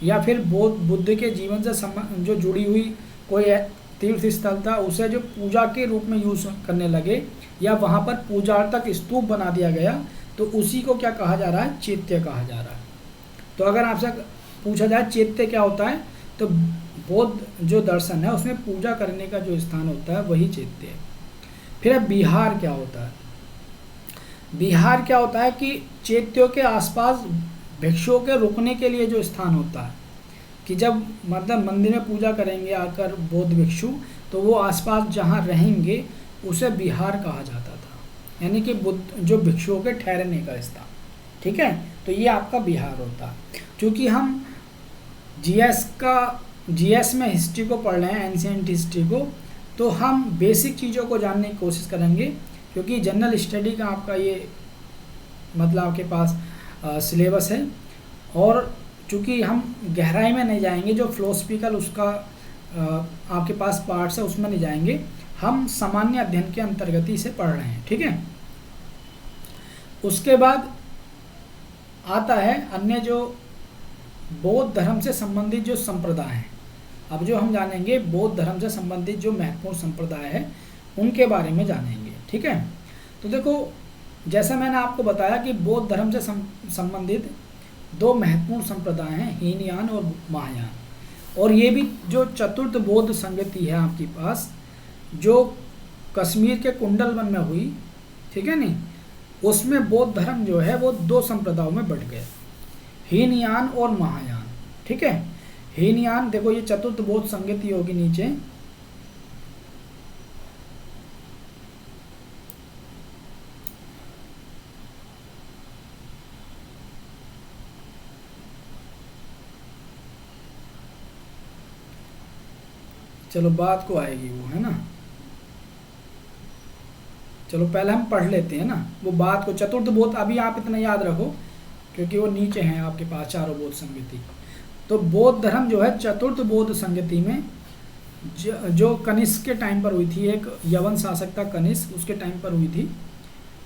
या फिर बुद्ध के जीवन से जो जुड़ी हुई कोई तीर्थ स्थल था उसे जो पूजा के रूप में यूज़ करने लगे, या वहाँ पर पूजार्थक स्तूप बना दिया गया, तो उसी को क्या कहा जा रहा है, चैत्य कहा जा रहा है। तो अगर आपसे पूछा जाए चैत्य क्या होता है, तो बौद्ध जो दर्शन है उसमें पूजा करने का जो स्थान होता है वही चैत्य है। फिर विहार क्या होता है, विहार क्या होता है कि चैत्यों के आसपास भिक्षुओं के रुकने के लिए जो स्थान होता है, कि जब मतलब मंदिर में पूजा करेंगे आकर बौद्ध भिक्षु, तो वो आसपास जहाँ रहेंगे उसे विहार कहा जाता था, यानी कि बुद्ध जो भिक्षुओं के ठहरने का स्थान, ठीक है। तो ये आपका विहार होता है। क्योंकि हम जीएस में हिस्ट्री को पढ़ रहे हैं, एंशिएंट हिस्ट्री को, तो हम बेसिक चीज़ों को जानने की कोशिश करेंगे, क्योंकि जनरल स्टडी का आपका ये मतलब आपके पास सिलेबस है, और चूँकि हम गहराई में नहीं जाएंगे, जो फिलोसफिकल उसका आपके पास पार्ट्स है उसमें नहीं जाएंगे, हम सामान्य अध्ययन के अंतर्गत ही से पढ़ रहे हैं, ठीक है। उसके बाद आता है अन्य जो बौद्ध धर्म से संबंधित जो संप्रदाय हैं। अब जो हम जानेंगे बौद्ध धर्म से संबंधित जो महत्वपूर्ण संप्रदाय है उनके बारे में जानेंगे, ठीक है। तो देखो जैसा मैंने आपको बताया कि बौद्ध धर्म से संबंधित दो महत्वपूर्ण संप्रदाय हैं, हीनयान और महायान, और ये भी जो चतुर्थ बौद्ध संगति है आपके पास, जो कश्मीर के कुंडलवन में हुई, ठीक है नहीं, उसमें बौद्ध धर्म जो है वो दो संप्रदायों में बट गए, हीनयान और महायान, ठीक है। हीनयान देखो ये चतुर्थ बौद्ध संगति होगी नीचे, चलो बात को आएगी वो, है ना। चलो पहले हम पढ़ लेते हैं ना वो बात को, चतुर्थ बौद्ध, अभी आप इतना याद रखो क्योंकि वो नीचे हैं आपके पास चारों बौद्ध संगति। तो बौद्ध धर्म जो है चतुर्थ बौद्ध संगति में जो कनिष्क के टाइम पर हुई थी, एक यवन शासक था कनिष्क, उसके टाइम पर हुई थी।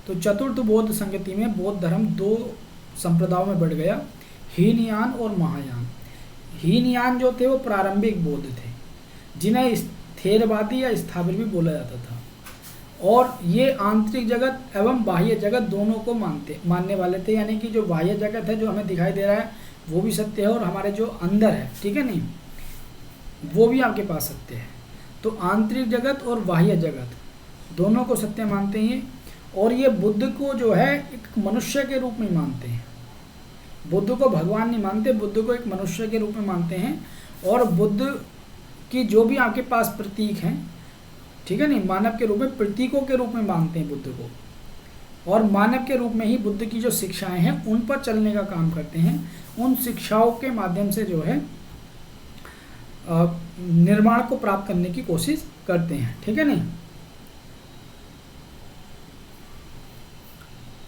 तो चतुर्थ बौद्ध संगति में बौद्ध धर्म दो संप्रदायों में बढ़ गया, हीनयान और महायान। हीनयान जो थे वो प्रारंभिक बौद्ध थे, जिन्हें थेरवादी या स्थावर भी बोला जाता था, और ये आंतरिक जगत एवं बाह्य जगत दोनों को मानने वाले थे, यानी कि जो बाह्य जगत है जो हमें दिखाई दे रहा है वो भी सत्य है, और हमारे जो अंदर है, ठीक है नहीं, वो भी आपके पास सत्य है। तो आंतरिक जगत और बाह्य जगत दोनों को सत्य मानते हैं, और ये बुद्ध को जो है एक मनुष्य के रूप में मानते हैं, बुद्ध को भगवान नहीं मानते, बुद्ध को एक मनुष्य के रूप में मानते हैं। और बुद्ध की जो भी आपके पास प्रतीक हैं, ठीक है नहीं, मानव के रूप में, प्रतीकों के रूप में मानते हैं बुद्ध को, और मानव के रूप में ही बुद्ध की जो शिक्षाएं हैं उन पर चलने का काम करते हैं। उन शिक्षाओं के माध्यम से जो है निर्माण को प्राप्त करने की कोशिश करते हैं, ठीक है नहीं।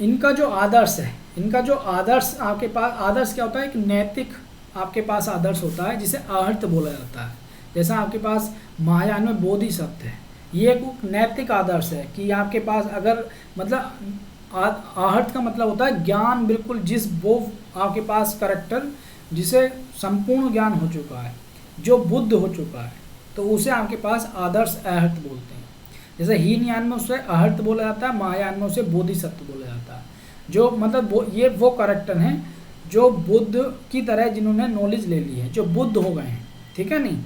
इनका जो आदर्श है, इनका जो आदर्श आपके पास, आदर्श क्या होता है, एक नैतिक आपके पास आदर्श होता है जिसे आहर्त बोला जाता है। जैसा आपके पास महायान में बोधिसत्व है, ये एक नैतिक आदर्श है कि आपके पास अगर मतलब आहर्त का मतलब होता है ज्ञान, बिल्कुल जिस वो आपके पास करेक्टर जिसे संपूर्ण ज्ञान हो चुका है, जो बुद्ध हो चुका है, तो उसे आपके पास आदर्श आहर्त बोलते हैं। जैसे हीनयान में उसे आहर्त बोला जाता है, महायान में उसे बोधिसत्व बोला जाता है। जो मतलब ये वो करेक्टर हैं जो बुद्ध की तरह जिन्होंने नॉलेज ले ली है, जो बुद्ध हो गए हैं, ठीक है नहीं,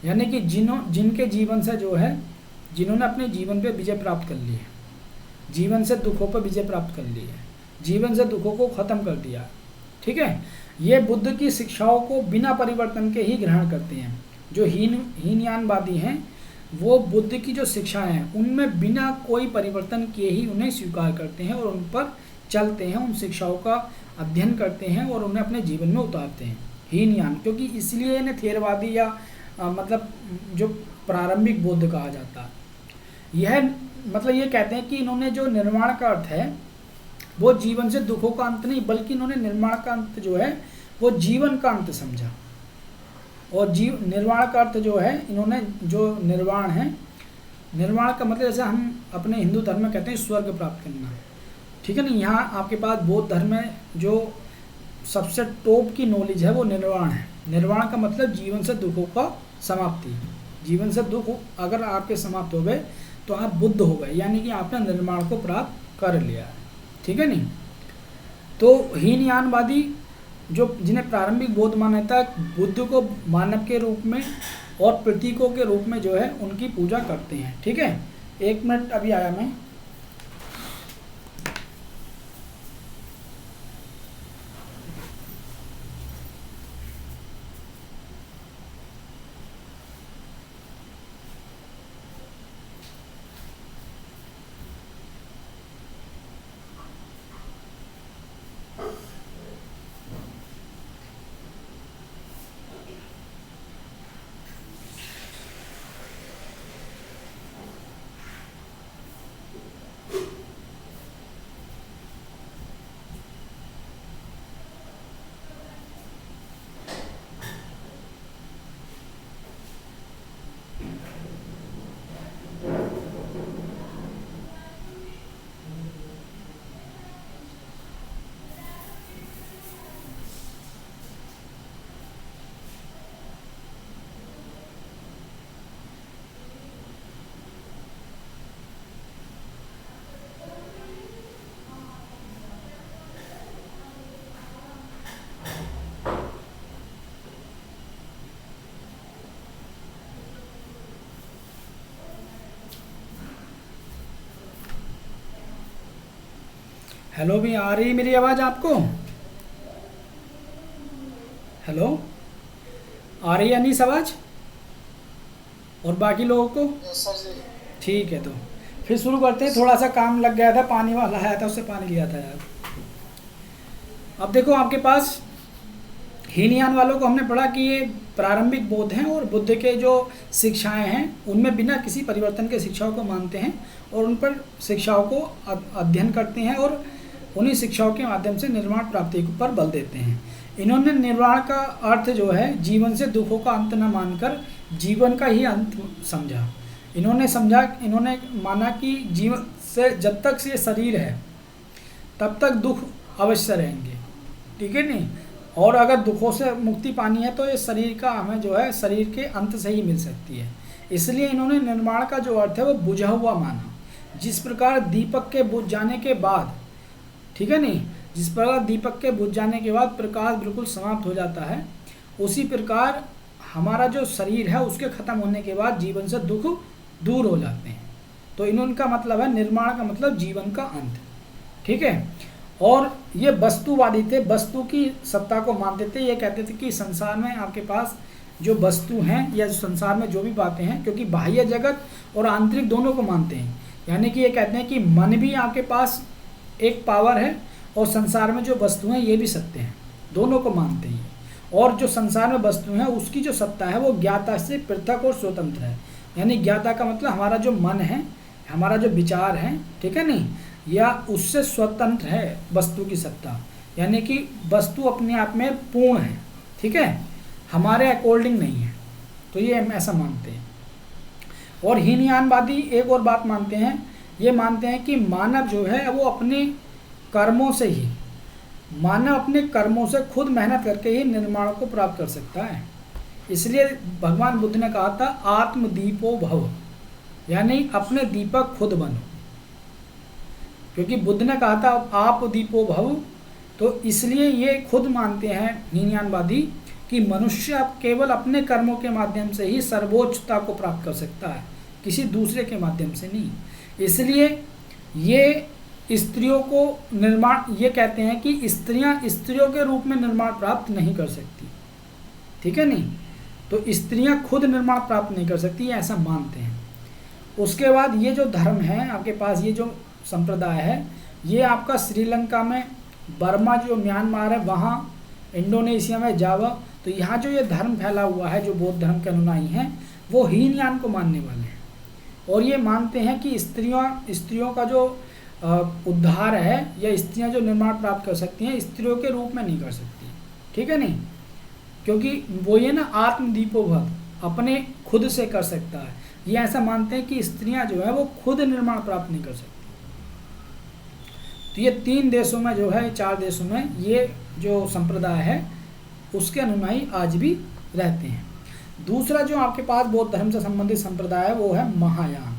यानी कि जिनके जीवन से जो है, जिन्होंने अपने जीवन पे विजय प्राप्त कर ली है, जीवन से दुखों पर विजय प्राप्त कर ली है, जीवन से दुखों को ख़त्म कर दिया, ठीक है। ये बुद्ध की शिक्षाओं को बिना परिवर्तन के ही ग्रहण करते हैं। जो हीनयानवादी हैं वो बुद्ध की जो शिक्षाएं हैं उनमें बिना कोई परिवर्तन किए ही उन्हें स्वीकार करते हैं और उन पर चलते हैं, उन शिक्षाओं का अध्ययन करते हैं और उन्हें अपने जीवन में उतारते हैं, हीनयान। क्योंकि इसलिए इन्हें थेरवादी या मतलब जो प्रारंभिक बौद्ध कहा जाता है। यह मतलब ये कहते हैं कि इन्होंने जो निर्माण का अर्थ है वो जीवन से दुखों का अंत नहीं, बल्कि इन्होंने निर्माण का अंत जो है वो जीवन का अंत समझा। और निर्वाण का अर्थ जो है, इन्होंने जो निर्वाण है, निर्वाण का मतलब जैसे हम अपने हिंदू धर्म में कहते हैं स्वर्ग प्राप्त करना, ठीक है ना। यहाँ आपके पास बौद्ध धर्म में जो सबसे टॉप की नॉलेज है वो निर्वाण है। निर्वाण का मतलब जीवन से दुखों का समाप्ति। जीवन से दुख अगर आपके समाप्त हो गए तो आप बुद्ध हो गए, यानी कि आपने निर्माण को प्राप्त कर लिया है, ठीक है नहीं। तो हीनयानवादी जो जिन्हें प्रारंभिक बौद्ध मान्यता बुद्ध को मानव के रूप में और प्रतीकों के रूप में जो है उनकी पूजा करते हैं, ठीक है। 1 मिनट अभी आया मैं। हेलो, भी आ रही मेरी आवाज़ आपको? हेलो, आ रही है अनीस आवाज़? और बाकी लोगों को? सर जी। ठीक है, तो फिर शुरू करते हैं। थोड़ा सा काम लग गया था, पानी वाला आया था, उससे पानी लिया था यार। अब देखो, आपके पास हीनयान वालों को हमने पढ़ा कि ये प्रारंभिक बौद्ध हैं और बुद्ध के जो शिक्षाएं हैं उनमें बिना किसी परिवर्तन के शिक्षाओं को मानते हैं और उन पर शिक्षाओं को अध्ययन करते हैं और उन्हीं शिक्षाओं के माध्यम से निर्वाण प्राप्ति पर बल देते हैं। इन्होंने निर्वाण का अर्थ जो है जीवन से दुखों का अंत न मानकर जीवन का ही अंत समझा। इन्होंने माना कि जीवन से जब तक से ये शरीर है तब तक दुख अवश्य रहेंगे, ठीक है नहीं। और अगर दुखों से मुक्ति पानी है तो ये शरीर का हमें जो है शरीर के अंत से ही मिल सकती है। इसलिए इन्होंने निर्माण का जो अर्थ है वो बुझा हुआ माना। जिस प्रकार दीपक के बुझ जाने के बाद, ठीक है नहीं, जिस प्रकार दीपक के बुझ जाने के बाद प्रकाश बिल्कुल समाप्त हो जाता है, उसी प्रकार हमारा जो शरीर है उसके ख़त्म होने के बाद जीवन से दुख दूर हो जाते हैं। तो इनका मतलब है निर्माण का मतलब जीवन का अंत, ठीक है। और ये वस्तुवादी थे, वस्तु की सत्ता को मानते थे। ये कहते थे कि संसार में आपके पास जो वस्तु हैं या जो संसार में जो भी बातें हैं, क्योंकि बाह्य जगत और आंतरिक दोनों को मानते हैं, यानी कि ये कहते हैं कि मन भी आपके पास एक पावर है और संसार में जो वस्तु हैं ये भी सत्य हैं, दोनों को मानते हैं। और जो संसार में वस्तु है उसकी जो सत्ता है वो ज्ञाता से पृथक और स्वतंत्र है। यानी ज्ञाता का मतलब हमारा जो मन है, हमारा जो विचार है, ठीक है नहीं, या उससे स्वतंत्र है वस्तु की सत्ता। यानी कि वस्तु अपने आप में पूर्ण है, ठीक है, हमारे अकॉर्डिंग नहीं है। तो ये हम ऐसा मानते हैं। और हीनयानवादी एक और बात मानते हैं, ये मानते हैं कि मानव जो है वो अपने कर्मों से ही, मानव अपने कर्मों से खुद मेहनत करके ही निर्माण को प्राप्त कर सकता है। इसलिए भगवान बुद्ध ने कहा था आत्मदीपो भव, यानी अपने दीपक खुद बनो। क्योंकि बुद्ध ने कहा था आप दीपो भव, तो इसलिए ये खुद मानते हैं हीनयानवादी कि मनुष्य अब केवल अपने कर्मों के माध्यम से ही सर्वोच्चता को प्राप्त कर सकता है, किसी दूसरे के माध्यम से नहीं। इसलिए ये स्त्रियों को निर्माण, ये कहते हैं कि स्त्रियां स्त्रियों के रूप में निर्माण प्राप्त नहीं कर सकती, ठीक है नहीं, तो स्त्रियां खुद निर्माण प्राप्त नहीं कर सकती, ये ऐसा मानते हैं। उसके बाद ये जो धर्म है आपके पास, ये जो संप्रदाय है, ये आपका श्रीलंका में, बर्मा जो म्यांमार है वहाँ, इंडोनेशिया में जावा, तो यहाँ जो ये धर्म फैला हुआ है, जो बौद्ध धर्म के अनुयायी हैं वो हीनयान को मानने वाले हैं। और ये मानते हैं कि स्त्रियों का जो उद्धार है या स्त्रियां जो निर्माण प्राप्त कर सकती हैं स्त्रियों के रूप में नहीं कर सकती, ठीक है नहीं, क्योंकि वो ये ना आत्मदीपो भव, अपने खुद से कर सकता है। ये ऐसा मानते हैं कि स्त्रियां जो है वो खुद निर्माण प्राप्त नहीं कर सकती। तो ये 3 देशों में जो है, 4 देशों में ये जो संप्रदाय है उसके अनुयायी आज भी रहते हैं। दूसरा जो आपके पास बौद्ध धर्म से संबंधित संप्रदाय है वो है महायान।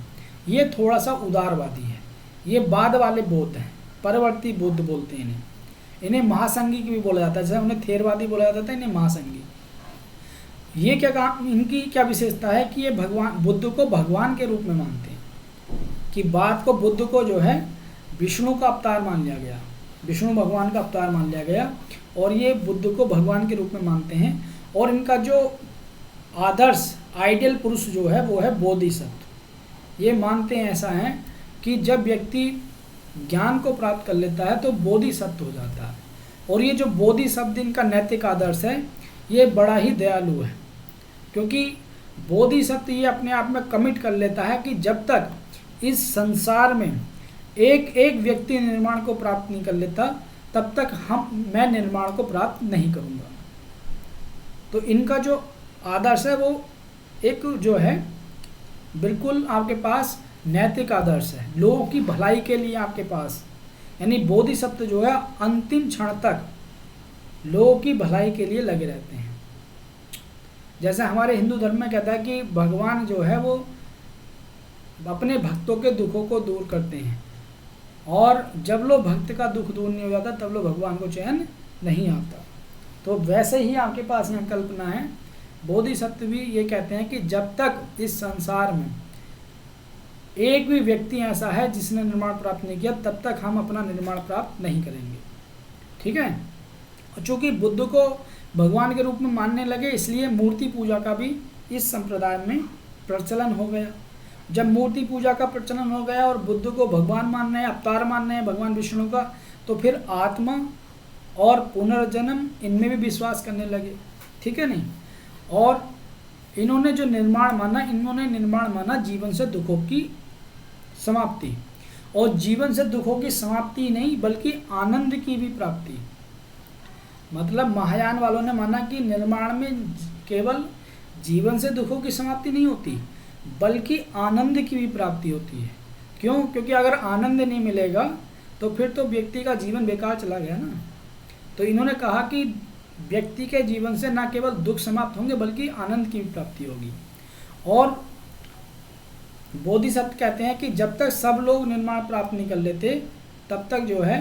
ये थोड़ा सा उदारवादी है, ये बाद वाले बौद्ध हैं, परवर्ती बुद्ध बोलते हैं इन्हें महासंघी भी बोला जाता है, जैसे उन्हें थेरवादी बोला जाता था, इन्हें महासंघी। ये क्या काम, इनकी क्या विशेषता है कि ये भगवान बुद्ध को भगवान के रूप में मानते हैं, कि बात को बुद्ध को जो है विष्णु का अवतार मान लिया गया, विष्णु भगवान का अवतार मान लिया गया, और ये बुद्ध को भगवान के रूप में मानते हैं। और इनका जो आदर्श आइडियल पुरुष जो है वो है बोधिसत्व। ये मानते हैं ऐसा है कि जब व्यक्ति ज्ञान को प्राप्त कर लेता है तो बोधिसत्व हो जाता है। और ये जो बोधि शब्द इनका नैतिक आदर्श है ये बड़ा ही दयालु है, क्योंकि बोधिसत्व ये अपने आप में कमिट कर लेता है कि जब तक इस संसार में एक एक व्यक्ति निर्माण को प्राप्त नहीं कर लेता तब तक मैं निर्माण को प्राप्त नहीं करूँगा। तो इनका जो आदर्श है वो एक जो है बिल्कुल आपके पास नैतिक आदर्श है, लोगों की भलाई के लिए आपके पास, यानी बोधिसत्व जो है अंतिम क्षण तक लोगों की भलाई के लिए लगे रहते हैं। जैसे हमारे हिंदू धर्म में कहता है कि भगवान जो है वो अपने भक्तों के दुखों को दूर करते हैं, और जब लोग भक्त का दुख दूर नहीं हो जाता तब लोग भगवान को चैन नहीं आता। तो वैसे ही आपके पास यहाँ कल्पना है, बोधिसत्व भी ये कहते हैं कि जब तक इस संसार में एक भी व्यक्ति ऐसा है जिसने निर्माण प्राप्त नहीं किया तब तक हम अपना निर्माण प्राप्त नहीं करेंगे, ठीक है। और चूँकि बुद्ध को भगवान के रूप में मानने लगे इसलिए मूर्ति पूजा का भी इस संप्रदाय में प्रचलन हो गया। जब मूर्ति पूजा का प्रचलन हो गया और बुद्ध को भगवान मान रहे हैं, अवतार मान रहे हैं भगवान विष्णु का, तो फिर आत्मा और पुनर्जन्म इनमें भी विश्वास करने लगे, ठीक है नहीं। और इन्होंने जो निर्माण माना, इन्होंने निर्माण माना जीवन से दुखों की समाप्ति, और जीवन से दुखों की समाप्ति नहीं बल्कि आनंद की भी प्राप्ति। मतलब महायान वालों ने माना कि निर्माण में केवल जीवन से दुखों की समाप्ति नहीं होती बल्कि आनंद की भी प्राप्ति होती है। क्यों? क्योंकि अगर आनंद नहीं मिलेगा तो फिर तो व्यक्ति का जीवन बेकार चला गया ना। तो इन्होंने कहा कि व्यक्ति के जीवन से न केवल दुख समाप्त होंगे बल्कि आनंद की भी प्राप्ति होगी। और बोधिसत्व कहते हैं कि जब तक सब लोग निर्माण प्राप्त नहीं कर लेते तब तक जो है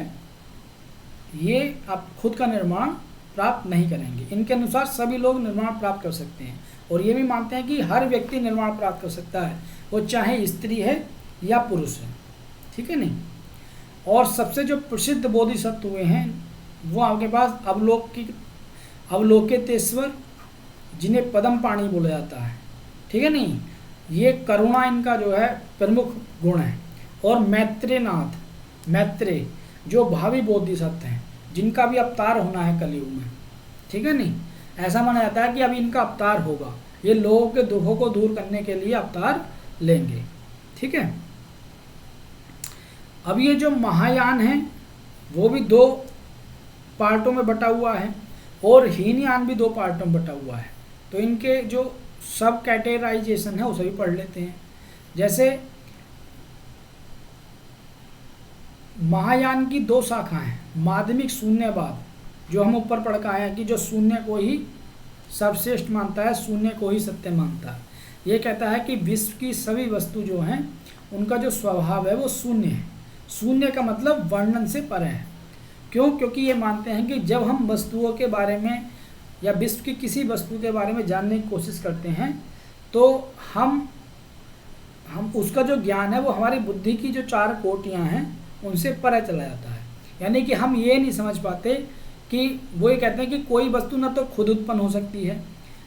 ये आप खुद का निर्माण प्राप्त नहीं करेंगे। इनके अनुसार सभी लोग निर्माण प्राप्त कर सकते हैं, और ये भी मानते हैं कि हर व्यक्ति निर्माण प्राप्त कर सकता है, वो चाहे स्त्री है या पुरुष है, ठीक है नहीं। और सबसे जो प्रसिद्ध बोधिसत्व हुए हैं वो आपके पास अवलोकितेश्वर, जिन्हें पद्म पाणी बोला जाता है, ठीक है नहीं, ये करुणा इनका जो है प्रमुख गुण है। और मैत्रेयनाथ, मैत्रेय जो भावी बोधिसत्व हैं, जिनका भी अवतार होना है कलयुग में, ठीक है नहीं, ऐसा माना जाता है कि अभी इनका अवतार होगा, ये लोगों के दुखों को दूर करने के लिए अवतार लेंगे, ठीक है। अब ये जो महायान है वो भी 2 पार्टों में बटा हुआ है और हीनयान भी 2 पार्टों में बटा हुआ है। तो इनके जो सब कैटेगराइजेशन है उसे भी पढ़ लेते हैं। जैसे महायान की 2 शाखाएं हैं, माध्यमिक शून्यवाद, जो हम ऊपर पढ़ के आए हैं कि जो शून्य को ही सर्वश्रेष्ठ मानता है, शून्य को ही सत्य मानता है। ये कहता है कि विश्व की सभी वस्तु जो हैं उनका जो स्वभाव है वो शून्य है। शून्य का मतलब वर्णन से परे है। क्यों? क्योंकि ये मानते हैं कि जब हम वस्तुओं के बारे में या विश्व की किसी वस्तु के बारे में जानने की कोशिश करते हैं तो हम उसका जो ज्ञान है वो हमारी बुद्धि की जो 4 कोटियाँ हैं उनसे परे चला जाता है। यानी कि हम ये नहीं समझ पाते कि वो ये कहते हैं कि कोई वस्तु ना तो खुद उत्पन्न हो सकती है,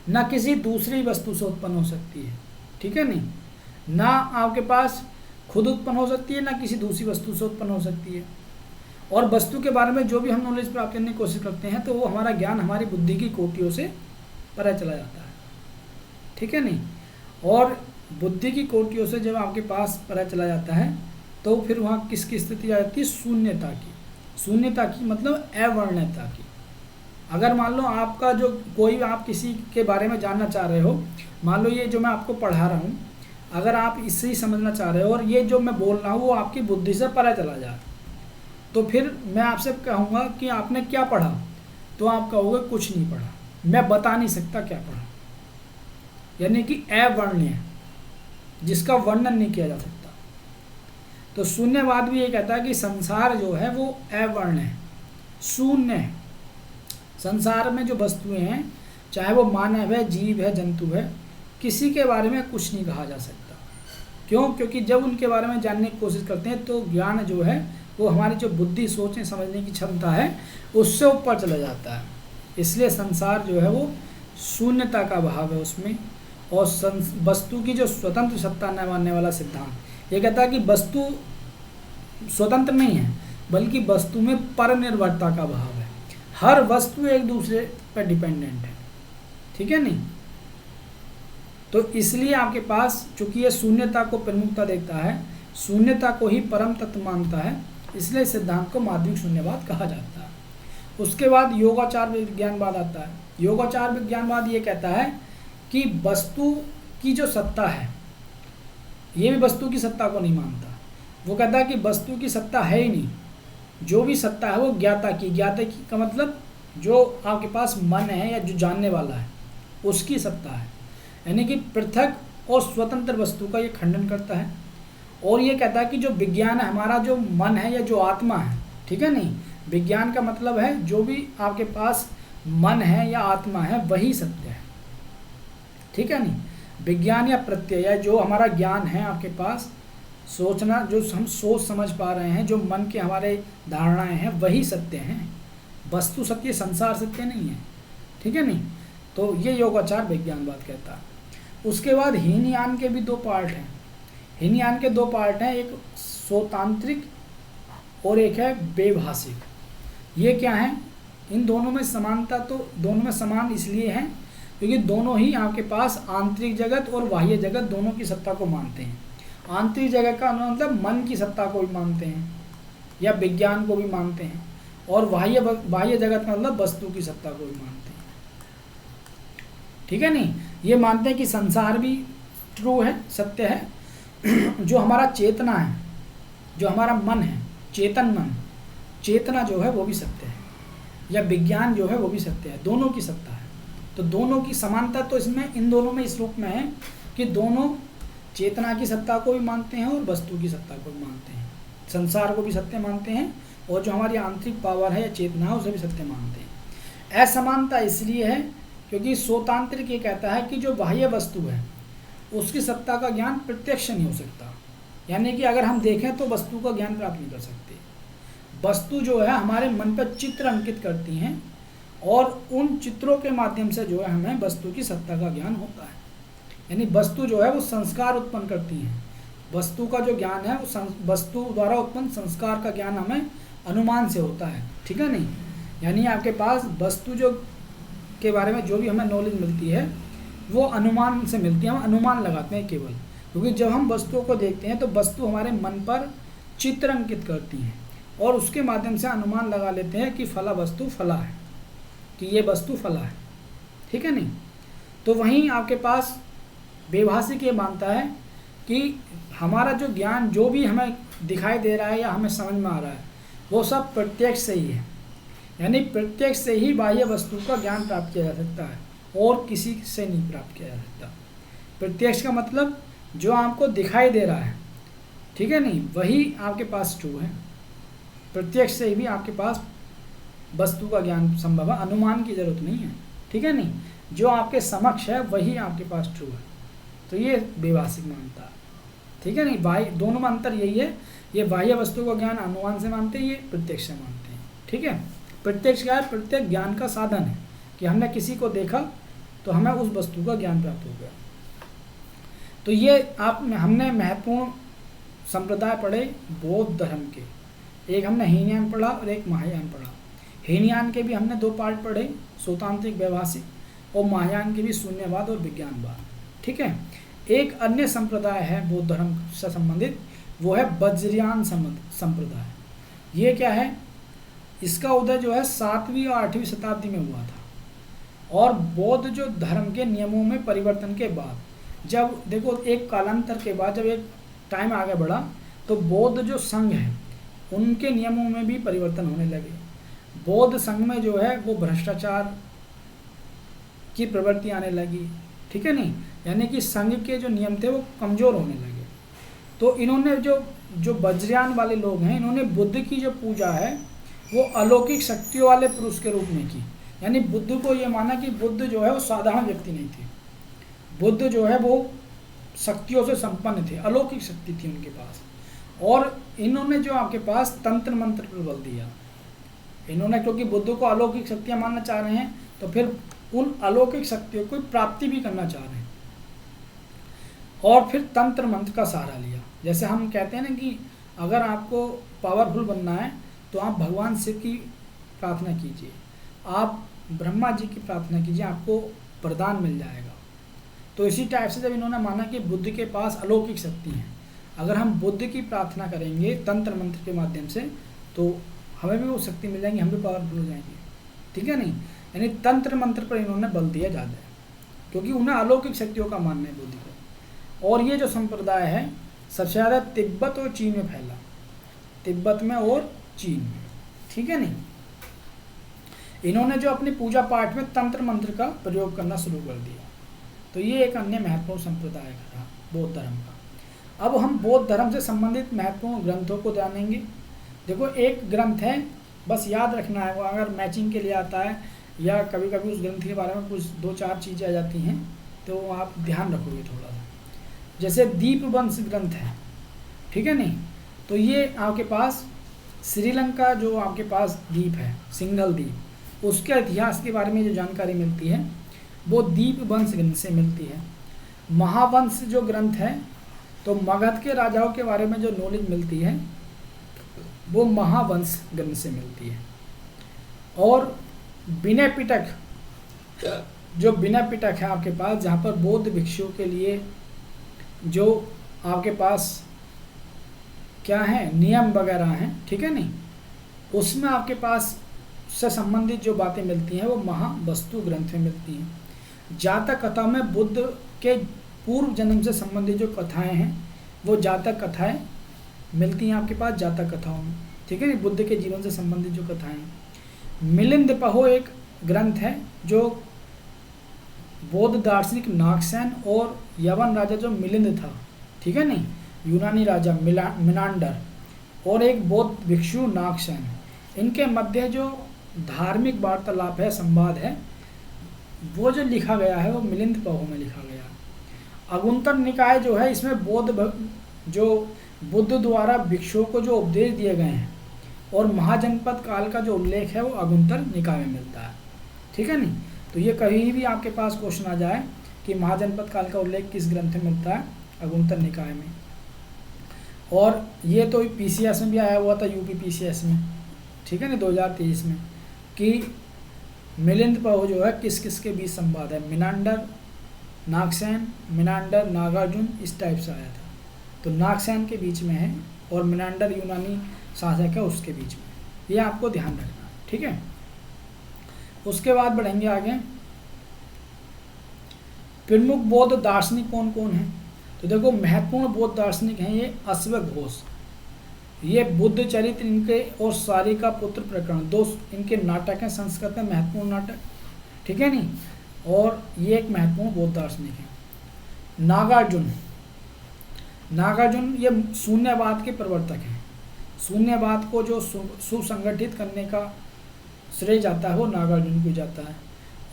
ना किसी दूसरी वस्तु से उत्पन्न हो सकती है, ठीक है नहीं, ना आपके पास खुद उत्पन्न हो सकती है, ना किसी दूसरी वस्तु से उत्पन्न हो सकती है। और वस्तु के बारे में जो भी हम नॉलेज प्राप्त करने की कोशिश करते हैं तो वो हमारा ज्ञान हमारी बुद्धि की कोटियों से परे चला जाता है, ठीक है नहीं। और बुद्धि की कोटियों से जब आपके पास परे चला जाता है तो फिर वहाँ किसकी स्थिति आ जाती है? शून्यता की। शून्यता की मतलब अवर्ण्यता की। अगर मान लो आपका जो कोई आप किसी के बारे में जानना चाह रहे हो, मान लो ये जो मैं आपको पढ़ा रहा हूँ, अगर आप इससे ही समझना चाह रहे हो और ये जो मैं बोल रहा हूँ वो आपकी बुद्धि से परे चला जाए तो फिर मैं आपसे कहूँगा कि आपने क्या पढ़ा, तो आप कहोगे कुछ नहीं पढ़ा, मैं बता नहीं सकता क्या पढ़ा। यानी कि अवर्ण्य, जिसका वर्णन नहीं किया जा सकता। तो शून्यवाद भी ये कहता है कि संसार जो है वो अवर्ण है, शून्य है। संसार में जो वस्तुएं हैं, चाहे वो मानव है, जीव है, जंतु है, किसी के बारे में कुछ नहीं कहा जा सकता। क्यों? क्योंकि जब उनके बारे में जानने की कोशिश करते हैं तो ज्ञान जो है वो हमारी जो बुद्धि, सोचने समझने की क्षमता है उससे ऊपर चला जाता है। इसलिए संसार जो है वो शून्यता का भाव है उसमें। और वस्तु की जो स्वतंत्र सत्ता न मानने वाला सिद्धांत ये कहता है कि वस्तु स्वतंत्र नहीं है बल्कि वस्तु में परनिर्भरता का भाव है। हर वस्तु एक दूसरे पर डिपेंडेंट है, ठीक है नहीं। तो इसलिए आपके पास चूंकि ये शून्यता को प्रमुखता देता है, शून्यता को ही परम तत्व मानता है, इसलिए सिद्धांत को माध्यमिक शून्यवाद कहा जाता है। उसके बाद योगाचार विज्ञानवाद आता है। योगाचार विज्ञानवाद ये कहता है कि वस्तु की जो सत्ता है, ये भी वस्तु की सत्ता को नहीं मानता। वो कहता है कि वस्तु की सत्ता है ही नहीं, जो भी सत्ता है वो ज्ञाता की। ज्ञाता की का मतलब जो आपके पास मन है या जो जानने वाला है उसकी सत्ता है। यानी कि पृथक और स्वतंत्र वस्तु का ये खंडन करता है। और ये कहता है कि जो विज्ञान है, हमारा जो मन है या जो आत्मा है, ठीक है नहीं, विज्ञान का मतलब है जो भी आपके पास मन है या आत्मा है वही सत्य है, ठीक है नहीं। विज्ञान या प्रत्यय या जो हमारा ज्ञान है आपके पास, सोचना, जो हम सोच समझ पा रहे हैं, जो मन के हमारे धारणाएं हैं वही सत्य हैं। वस्तु सत्य, संसार सत्य नहीं है, ठीक है नहीं। तो ये योगाचार विज्ञानवाद कहता है। उसके बाद हीनयान के भी 2 पार्ट हैं। हीनयान के 2 पार्ट हैं, एक स्वतांत्रिक और एक है वैभाषिक। ये क्या है? इन दोनों में समानता, तो दोनों में समान इसलिए है क्योंकि दोनों ही आपके पास आंतरिक जगत और बाह्य जगत दोनों की सत्ता को मानते हैं। आंतरिक जगत का मतलब मन की सत्ता को भी मानते हैं या विज्ञान को भी मानते हैं, और बाह्य जगत का मतलब वस्तु की सत्ता को भी मानते हैं, ठीक है नहीं। ये मानते हैं कि संसार भी ट्रू है, सत्य है। जो हमारा चेतना है, जो हमारा मन है, चेतन मन, चेतना जो है वो भी सत्य है, या विज्ञान जो है वो भी सत्य है। दोनों की सत्ता है। तो दोनों की समानता तो इसमें, इन दोनों में इस रूप में है कि दोनों चेतना की सत्ता को भी मानते हैं और वस्तु की सत्ता को भी मानते हैं। संसार को भी सत्य मानते हैं और जो हमारी आंतरिक पावर है या चेतना है उसे भी सत्य मानते हैं। असमानता इसलिए है क्योंकि स्वतांत्रिक ये कहता है कि जो बाह्य वस्तु है उसकी सत्ता का ज्ञान प्रत्यक्ष नहीं हो सकता। यानी कि अगर हम देखें तो वस्तु का ज्ञान प्राप्त नहीं कर सकते। वस्तु जो है हमारे मन पर चित्र अंकित करती हैं और उन चित्रों के माध्यम से जो है हमें वस्तु की सत्ता का ज्ञान होता है। यानी वस्तु जो है वो संस्कार उत्पन्न करती हैं। वस्तु का जो ज्ञान है वो वस्तु द्वारा उत्पन्न संस्कार का ज्ञान हमें अनुमान से होता है, ठीक है नहीं। यानी आपके पास वस्तु जो के बारे में जो भी हमें नॉलेज मिलती है वो अनुमान से मिलती है, हम अनुमान लगाते हैं केवल, क्योंकि जब हम वस्तुओं को देखते हैं तो वस्तु हमारे मन पर चित्र अंकित करती हैं और उसके माध्यम से अनुमान लगा लेते हैं कि फला वस्तु फला है, कि ये वस्तु फला है, ठीक है नहीं। तो वहीं आपके पास व्यवहासिक ये मानता है कि हमारा जो ज्ञान जो भी हमें दिखाई दे रहा है या हमें समझ में आ रहा है वो सब प्रत्यक्ष से ही है। यानी प्रत्यक्ष से ही बाह्य वस्तु का ज्ञान प्राप्त किया जा सकता है और किसी से नहीं प्राप्त किया जा सकता। प्रत्यक्ष का मतलब जो आपको दिखाई दे रहा है, ठीक है नहीं, वही आपके पास ट्रू है। प्रत्यक्ष से भी आपके पास वस्तु का ज्ञान संभव है, अनुमान की जरूरत नहीं है, ठीक है नहीं। जो आपके समक्ष है वही आपके पास ट्रू है। तो ये व्यवहासिक मानता है, ठीक है नहीं। बाह्य दोनों में अंतर यही है, ये बाह्य वस्तु का ज्ञान अनुमान से मानते हैं, ये प्रत्यक्ष से मानते हैं, ठीक है। प्रत्यक्ष क्या है? प्रत्यक्ष ज्ञान का साधन है कि हमने किसी को देखा तो हमें उस वस्तु का ज्ञान प्राप्त हो गया। तो ये हमने महत्वपूर्ण संप्रदाय पढ़े बौद्ध धर्म के। एक हमने हीनयान पढ़ा और एक महायान पढ़ा। हीनयान के भी हमने 2 पार्ट पढ़े, सौतांत्रिक व्यवहासिक, और महायान के भी शून्यवाद और विज्ञानवाद, ठीक है। एक अन्य संप्रदाय है बौद्ध धर्म से संबंधित, वो है वज्रयान संप्रदाय। ये क्या है? इसका उदय जो है 7वीं और 8वीं शताब्दी में हुआ था। और बौद्ध जो धर्म के नियमों में परिवर्तन के बाद, जब देखो एक कालांतर के बाद जब एक टाइम आगे बढ़ा तो बौद्ध जो संघ है उनके नियमों में भी परिवर्तन होने लगे। बौद्ध संघ में जो है वो भ्रष्टाचार की प्रवृत्ति आने लगी, ठीक है नहीं। यानी कि संघ के जो नियम थे वो कमज़ोर होने लगे। तो इन्होंने जो वज्रयान वाले लोग हैं, इन्होंने बुद्ध की जो पूजा है वो अलौकिक शक्तियों वाले पुरुष के रूप में की। यानी बुद्ध को ये माना कि बुद्ध जो है वो साधारण व्यक्ति नहीं थे, बुद्ध जो है वो शक्तियों से संपन्न थे, अलौकिक शक्ति थी उनके पास। और इन्होंने जो आपके पास तंत्र मंत्र पर बल दिया, इन्होंने, क्योंकि बुद्ध को अलौकिक शक्तियाँ मानना चाह रहे हैं तो फिर उन अलौकिक शक्तियों को प्राप्ति भी करना चाह रहे हैं और फिर तंत्र मंत्र का सहारा लिया। जैसे हम कहते हैं ना कि अगर आपको पावरफुल बनना है तो आप भगवान शिव की प्रार्थना कीजिए, आप ब्रह्मा जी की प्रार्थना कीजिए, आपको वरदान मिल जाएगा। तो इसी टाइप से जब इन्होंने माना कि बुद्ध के पास अलौकिक शक्ति है, अगर हम बुद्ध की प्रार्थना करेंगे तंत्र मंत्र के माध्यम से तो हमें भी वो शक्ति मिल जाएंगी, हम भी पावरफुल हो जाएंगे, ठीक है नहीं। यानी तंत्र मंत्र पर इन्होंने बल दिया ज़्यादा, क्योंकि उन्हें अलौकिक शक्तियों का मानना है बुद्ध को। और ये जो संप्रदाय है सबसे ज़्यादा तिब्बत और चीन में फैला, तिब्बत में और चीन में, ठीक है नहीं। इन्होंने जो अपनी पूजा पाठ में तंत्र मंत्र का प्रयोग करना शुरू कर दिया। तो ये एक अन्य महत्वपूर्ण संप्रदाय था बौद्ध धर्म का। अब हम बौद्ध धर्म से संबंधित महत्वपूर्ण ग्रंथों को जानेंगे। देखो एक ग्रंथ है, बस याद रखना है, वो अगर मैचिंग के लिए आता है या कभी कभी उस ग्रंथ के बारे में कुछ 2-4 चीज़ें आ जाती हैं तो आप ध्यान रखोगे थोड़ा सा। जैसे दीपवंश ग्रंथ है, ठीक है नहीं। तो ये आपके पास श्रीलंका जो आपके पास द्वीप है, सिंगल द्वीप, उसके इतिहास के बारे में जो जानकारी मिलती है वो दीपवंश ग्रंथ से मिलती है। महावंश जो ग्रंथ है तो मगध के राजाओं के बारे में जो नॉलेज मिलती है वो महावंश ग्रंथ से मिलती है। और विनय पिटक, जो विनय पिटक है आपके पास, जहाँ पर बौद्ध भिक्षुओं के लिए जो आपके पास क्या है नियम वगैरह हैं, ठीक है नहीं, उसमें आपके पास से संबंधित जो बातें मिलती हैं वो महावस्तु ग्रंथ में मिलती हैं। जातक कथा में बुद्ध के पूर्व जन्म से संबंधित जो कथाएं हैं वो जातक कथाएं मिलती हैं आपके पास जातक कथाओं में, ठीक है नहीं, बुद्ध के जीवन से संबंधित जो कथाएं हैं। मिलिंद पहो एक ग्रंथ है जो बौद्ध दार्शनिक नागसेन और यवन राजा जो मिलिंद था, ठीक है नहीं, यूनानी राजा मिनांडर और एक बौद्ध भिक्षु नागसेन, इनके मध्य जो धार्मिक वार्तालाप है, संवाद है, वो जो लिखा गया है वो मिलिंद पहो में लिखा गया। अगुंतर निकाय जो है इसमें बुद्ध द्वारा भिक्षुओं को जो उपदेश दिए गए हैं और महाजनपद काल का जो उल्लेख है वो अगुंतर निकाय में मिलता है। ठीक है नहीं, तो ये कहीं भी आपके पास क्वेश्चन आ जाए कि महाजनपद काल का उल्लेख किस ग्रंथ में मिलता है, अगुंतर निकाय में। और ये तो पीसीएस में भी आया हुआ था, यूपी पीसीएस में, ठीक है ना, 2023 में, कि मिलिंद पहो जो है किस किस के बीच संवाद है, मिनांडर नागसेन, मिनांडर नागार्जुन, इस टाइप से आया था। तो नागसेन के बीच में है और मिनांडर यूनानी शासक है उसके बीच में, ये आपको ध्यान रखना है। ठीक है, उसके बाद बढ़ेंगे आगे। प्रमुख बौद्ध दार्शनिक कौन कौन है? तो देखो महत्वपूर्ण बौद्ध दार्शनिक हैं ये अश्व घोष, ये बुद्ध चरित्र इनके और सारिका पुत्र प्रकरण, दो इनके नाटक हैं संस्कृत में, महत्वपूर्ण नाटक। ठीक है नहीं, और ये एक महत्वपूर्ण बौद्ध दार्शनिक है। नागार्जुन, नागार्जुन ये शून्यवाद के प्रवर्तक हैं। शून्यवाद को जो सुसंगठित करने का श्रेय जाता है वो नागार्जुन को जाता है।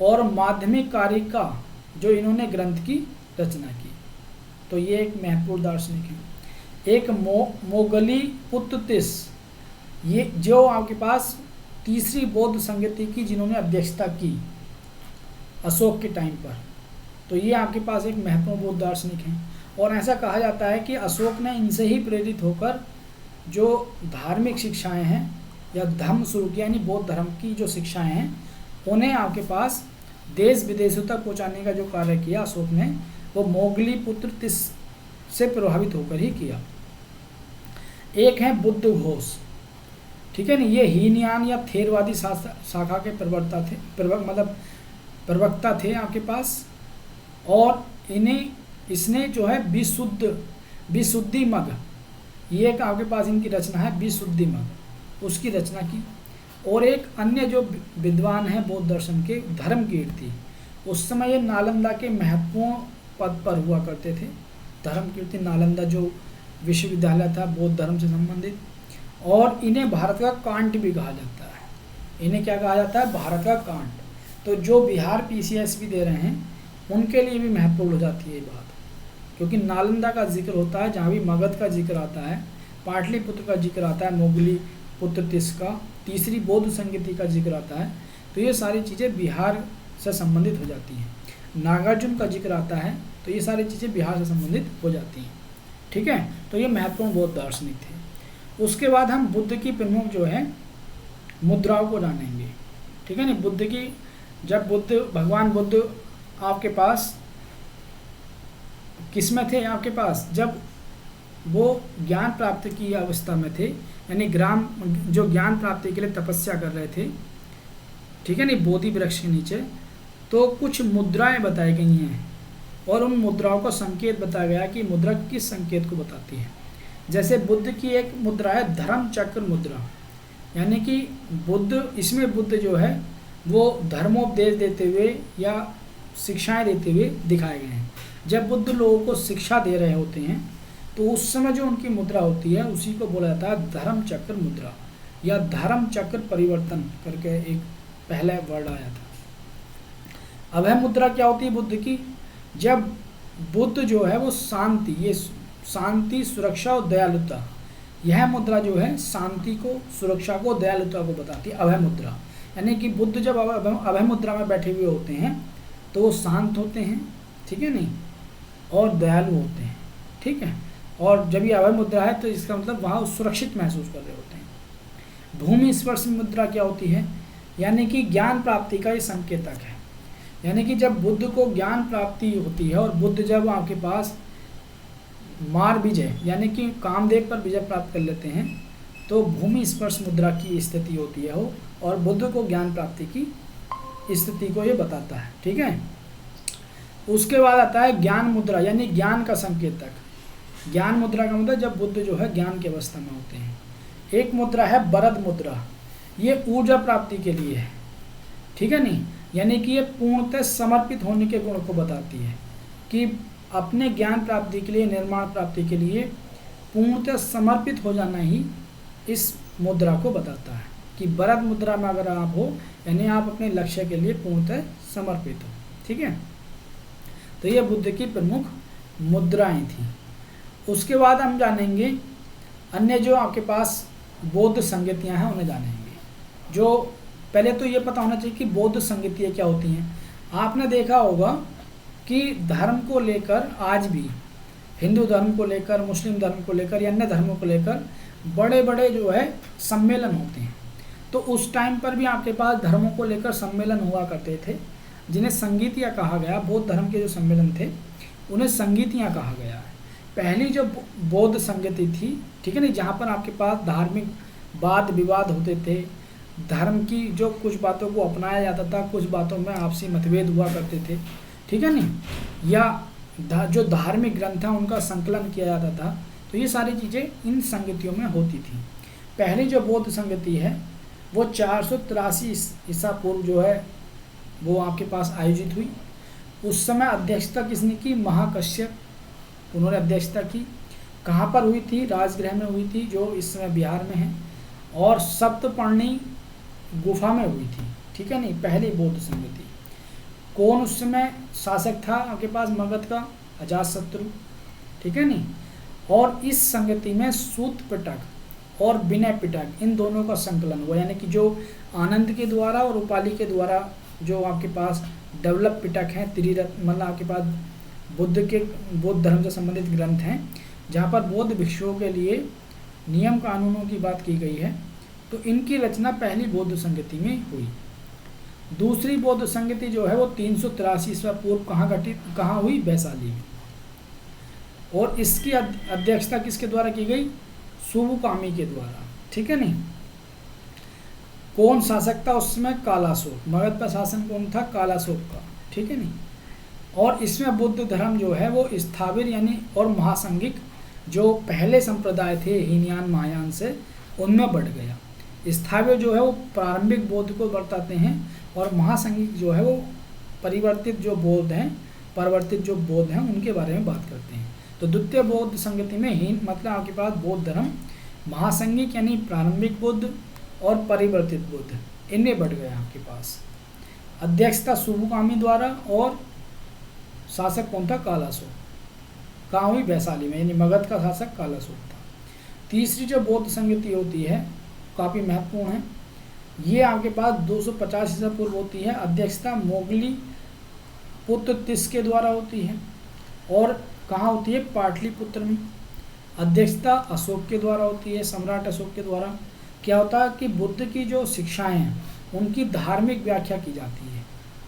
और माध्यमिक कारिका जो इन्होंने ग्रंथ की रचना की, तो ये एक महत्वपूर्ण दार्शनिक है। एक मोगली पुत्र तिस, ये जो आपके पास तीसरी बौद्ध संगति की जिन्होंने अध्यक्षता की अशोक के टाइम पर, तो ये आपके पास एक महत्वपूर्ण बौद्ध दार्शनिक हैं। और ऐसा कहा जाता है कि अशोक ने इनसे ही प्रेरित होकर जो धार्मिक शिक्षाएं हैं या धर्म शुरू किया, यानी बौद्ध धर्म की जो शिक्षाएं हैं उन्हें आपके पास देश विदेशों तक पहुंचाने का जो कार्य किया अशोक ने, वो मोगली पुत्र तिस से प्रभावित होकर ही किया। एक है बुद्ध घोष, ठीक है ना, ये हीनयान या थेरवादी शाखा के प्रवक्ता थे आपके पास। और इसने जो है विशुद्धि मग, ये एक आपके पास इनकी रचना है विशुद्धि मग, उसकी रचना की। और एक अन्य जो विद्वान है बौद्ध दर्शन के, धर्मकीर्ति, उस समय ये नालंदा के महत्वपूर्ण पद पर हुआ करते थे। धर्मकीर्ति नालंदा जो विश्वविद्यालय था बौद्ध धर्म से संबंधित, और इन्हें भारत का कांट भी कहा जाता है। इन्हें क्या कहा जाता है? भारत का कांट। तो जो बिहार पीसीएस भी दे रहे हैं उनके लिए भी महत्वपूर्ण हो जाती है ये बात, क्योंकि नालंदा का जिक्र होता है, जहाँ भी मगध का जिक्र आता है, पाटलिपुत्र का जिक्र आता है, मोगली पुत्र तिस का, तीसरी बौद्ध संगति का जिक्र आता है, तो ये सारी चीज़ें बिहार से संबंधित हो जाती हैं। नागार्जुन का जिक्र आता है, तो ये सारी चीज़ें बिहार से संबंधित हो जाती हैं। ठीक है, तो ये महत्वपूर्ण बौद्ध दार्शनिक थे। उसके बाद हम बुद्ध की प्रमुख जो है मुद्राओं को जानेंगे। ठीक है ना, बुद्ध की, जब भगवान बुद्ध आपके पास किस में थे, आपके पास जब वो ज्ञान प्राप्ति की अवस्था में थे, यानी जो ज्ञान प्राप्ति के लिए तपस्या कर रहे थे, ठीक है ना, बोधि वृक्ष के नीचे, तो कुछ मुद्राएं बताई गई हैं और उन मुद्राओं का संकेत बताया गया कि मुद्रा किस संकेत को बताती है। जैसे बुद्ध की एक मुद्रा है धर्म चक्र मुद्रा, यानी कि इसमें बुद्ध जो है वो धर्मोपदेश देते हुए या शिक्षाएं देते हुए दिखाए गए हैं। जब बुद्ध लोगों को शिक्षा दे रहे होते हैं तो उस समय जो उनकी मुद्रा होती है उसी को बोला जाता है धर्म चक्र मुद्रा, या धर्म चक्र परिवर्तन करके एक पहला वर्ड आया था। अभय मुद्रा क्या होती है बुद्ध की? जब बुद्ध जो है वो शांति, सुरक्षा और दयालुता, यह मुद्रा जो है शांति को, सुरक्षा को, दयालुता को बताती है, अभय मुद्रा। यानी कि बुद्ध जब अभय मुद्रा में बैठे हुए होते हैं तो वो शांत होते हैं, ठीक है नहीं, और दयालु होते हैं। ठीक है, और जब ये अभय मुद्रा है तो इसका मतलब वहाँ सुरक्षित महसूस कर रहे होते हैं। भूमि स्पर्श मुद्रा क्या होती है? यानी कि ज्ञान प्राप्ति का ये संकेतक है। यानी कि जब बुद्ध को ज्ञान प्राप्ति होती है और बुद्ध जब आपके पास मार विजय यानी कि कामदेव पर विजय प्राप्त कर लेते हैं तो भूमि स्पर्श मुद्रा की स्थिति होती है वो, और बुद्ध को ज्ञान प्राप्ति की स्थिति को ये बताता है। ठीक है, उसके बाद आता है ज्ञान मुद्रा, यानी ज्ञान का संकेतक। ज्ञान मुद्रा का मतलब जब बुद्ध जो है ज्ञान की अवस्था में होते हैं। एक मुद्रा है बरद मुद्रा, ये ऊर्जा प्राप्ति के लिए है। ठीक है नहीं, यानी कि ये पूर्णतः समर्पित होने के गुण को बताती है कि अपने ज्ञान प्राप्ति के लिए, निर्माण प्राप्ति के लिए पूर्णतः समर्पित हो जाना ही इस मुद्रा को बताता है कि बरद मुद्रा में अगर आप हो, यानी आप अपने लक्ष्य के लिए पूर्णतः समर्पित हो। ठीक है, तो ये बुद्ध की प्रमुख मुद्राएं थी। उसके बाद हम जानेंगे अन्य जो आपके पास बौद्ध संगतियाँ हैं उन्हें जानेंगे। जो पहले तो ये पता होना चाहिए कि बौद्ध संगतियाँ क्या होती हैं। आपने देखा होगा कि धर्म को लेकर आज भी, हिंदू धर्म को लेकर, मुस्लिम धर्म को लेकर या अन्य धर्मों को लेकर बड़े बड़े जो है सम्मेलन होते हैं। तो उस टाइम पर भी आपके पास धर्मों को लेकर सम्मेलन हुआ करते थे, जिन्हें संगीतियाँ कहा गया। बौद्ध धर्म के जो सम्मेलन थे उन्हें संगीतियाँ कहा गया है। पहली जो बौद्ध संगति थी, ठीक है नहीं, जहाँ पर आपके पास धार्मिक वाद विवाद होते थे, धर्म की जो कुछ बातों को अपनाया जाता था, कुछ बातों में आपसी मतभेद हुआ करते थे, ठीक है नहीं, या जो धार्मिक ग्रंथ हैं उनका संकलन किया जाता था। तो ये सारी चीज़ें इन संगतियों में होती थी। पहली जो बौद्ध संगति है वो 483 ईसा पूर्व जो है वो आपके पास आयोजित हुई। उस समय अध्यक्षता किसने की? महाकश्यप, उन्होंने अध्यक्षता की। कहाँ पर हुई थी? राजगृह में हुई थी, जो इस समय बिहार में है, और सप्तपर्णी गुफा में हुई थी, ठीक है नहीं, पहली बौद्ध संगति। कौन उस समय शासक था आपके पास मगध का? अजातशत्रु, ठीक है नहीं। और इस संगति में सूत पिटक और विनय पिटक इन दोनों का संकलन हुआ, यानी कि जो आनंद के द्वारा और उपाली के द्वारा जो आपके पास डेवलप पिटक हैं, त्रिरत्न, मतलब आपके पास बौद्ध धर्म से संबंधित ग्रंथ हैं, जहाँ पर बौद्ध भिक्षुओं के लिए नियम कानूनों की बात की गई है। तो इनकी रचना पहली बौद्ध संगति में हुई। दूसरी बौद्ध संगति जो है वो 383 ईस्वी पूर्व कहाँ हुई? वैशाली में। और इसकी अध्यक्षता किसके द्वारा की गई? सुबुकामी के द्वारा, ठीक है नहीं। कौन शासक था उस समय? कालाशोक। मगध का शासन कौन था? कालाशोक का, ठीक है नहीं। और इसमें बुद्ध धर्म जो है वो स्थाविर यानी और महासंगिक जो पहले संप्रदाय थे हीनयान महायान से, उनमें बढ़ गया। स्थाविर जो है वो प्रारंभिक बौद्ध को बताते हैं, और महासंगिक जो है वो परिवर्तित जो बौद्ध हैं, परिवर्तित जो बौद्ध हैं उनके बारे में बात करते हैं। तो द्वितीय बौद्ध संगति में हीन मतलब आपके पास बौद्ध धर्म, महासंगिक यानी प्रारंभिक बुद्ध और परिवर्तित बुद्ध, इनमें बढ़ गया आपके पास। अध्यक्षता सुबुकामी द्वारा, और शासक कौन था? कालाशोक। कहाँ हुई? वैशाली में, यानी मगध का शासक कालाशोक था। तीसरी जो बौद्ध संगति होती है काफ़ी महत्वपूर्ण है, ये आपके पास 250 ईसा पूर्व होती है। अध्यक्षता मोगली पुत्र तिस के द्वारा होती है, और कहाँ होती है? पाटलिपुत्र में। अध्यक्षता अशोक के द्वारा होती है, सम्राट अशोक के द्वारा। क्या होता है कि बुद्ध की जो शिक्षाएं हैं उनकी धार्मिक व्याख्या की जाती है,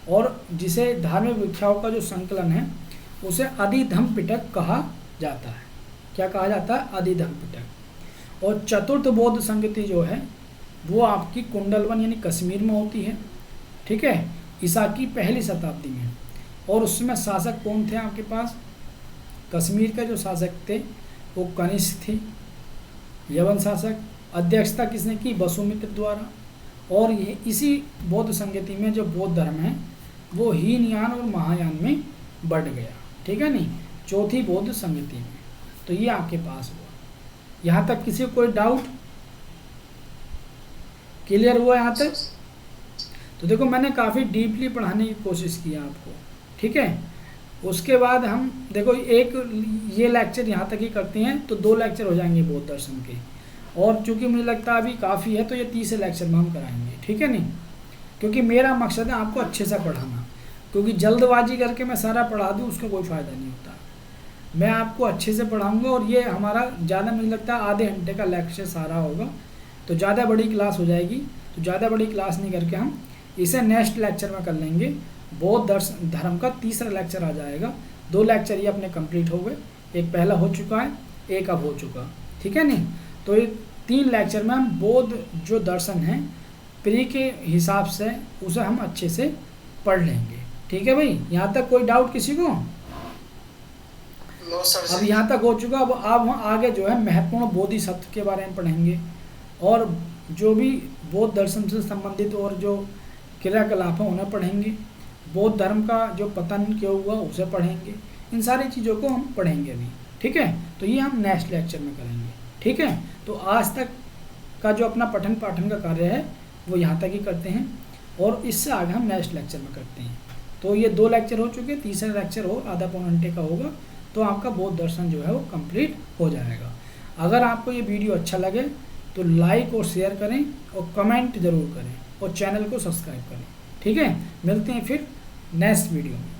और जिसे धार्मिक व्याख्याओं का जो संकलन है उसे अधिधम्म पिटक कहा जाता है। क्या कहा जाता है? अधिधम्म पिटक। और चतुर्थ बौद्ध संगति जो है वो आपकी कुंडलवन यानी कश्मीर में होती है, ठीक है, ईसा की पहली शताब्दी में। और उसमें शासक कौन थे आपके पास? कश्मीर के जो शासक थे वो कनिष्क थे, यवन शासक। अध्यक्षता किसने की? वसुमित्र द्वारा। और ये इसी बौद्ध संगति में जो बौद्ध धर्म है वो हीनयान और महायान में बढ़ गया, ठीक है नहीं, चौथी बौद्ध संगति में। तो ये आपके पास हुआ। यहाँ तक किसी को कोई डाउट? क्लियर हुआ यहाँ तक? तो देखो मैंने काफ़ी डीपली पढ़ाने की कोशिश की आपको, ठीक है। उसके बाद हम देखो एक ये लेक्चर यहाँ तक ही करते हैं, तो 2 लेक्चर हो जाएंगे बौद्ध दर्शन के, और चूंकि मुझे लगता है अभी काफ़ी है तो ये 30 लेक्चर में हम कराएंगे, ठीक है नहीं, क्योंकि मेरा मकसद है आपको अच्छे से पढ़ाना। क्योंकि जल्दबाजी करके मैं सारा पढ़ा दूँ उसका कोई फ़ायदा नहीं होता। मैं आपको अच्छे से पढ़ाऊँगा, और ये हमारा ज़्यादा मुझे लगता है आधे घंटे का लेक्चर सारा होगा, तो ज़्यादा बड़ी क्लास हो जाएगी। तो ज़्यादा बड़ी क्लास नहीं करके हम इसे नेक्स्ट लेक्चर में कर लेंगे। बौद्ध दर्शन धर्म का तीसरा लेक्चर आ जाएगा। 2 लेक्चर ये अपने कंप्लीट हो गए, एक पहला हो चुका है, एक अब हो चुका, ठीक है नहीं। तो ये 3 लेक्चर में हम बौद्ध जो दर्शन है प्री के हिसाब से उसे हम अच्छे से पढ़ लेंगे, ठीक है भाई। यहाँ तक कोई डाउट किसी को? नो सर अब जी। यहाँ तक हो चुका। अब हम आगे जो है महत्वपूर्ण बोधिसत्व के बारे में पढ़ेंगे, और जो भी बौद्ध दर्शन से संबंधित और जो क्रियाकलाप हैं उन्हें पढ़ेंगे। बौद्ध धर्म का जो पतन क्यों हुआ उसे पढ़ेंगे। इन सारी चीज़ों को हम पढ़ेंगे अभी, ठीक है। तो ये हम नेक्स्ट लेक्चर में करेंगे, ठीक है। तो आज तक का जो अपना पठन पाठन का कार्य है वो यहाँ तक ही करते हैं, और इससे आगे हम नेक्स्ट लेक्चर में करते हैं। तो ये 2 लेक्चर हो चुके, तीसरा लेक्चर हो आधा पौन घंटे का होगा, तो आपका बौद्ध दर्शन जो है वो कंप्लीट हो जाएगा। अगर आपको ये वीडियो अच्छा लगे तो लाइक और शेयर करें और कमेंट ज़रूर करें और चैनल को सब्सक्राइब करें। ठीक है, मिलते हैं फिर नेक्स्ट वीडियो में।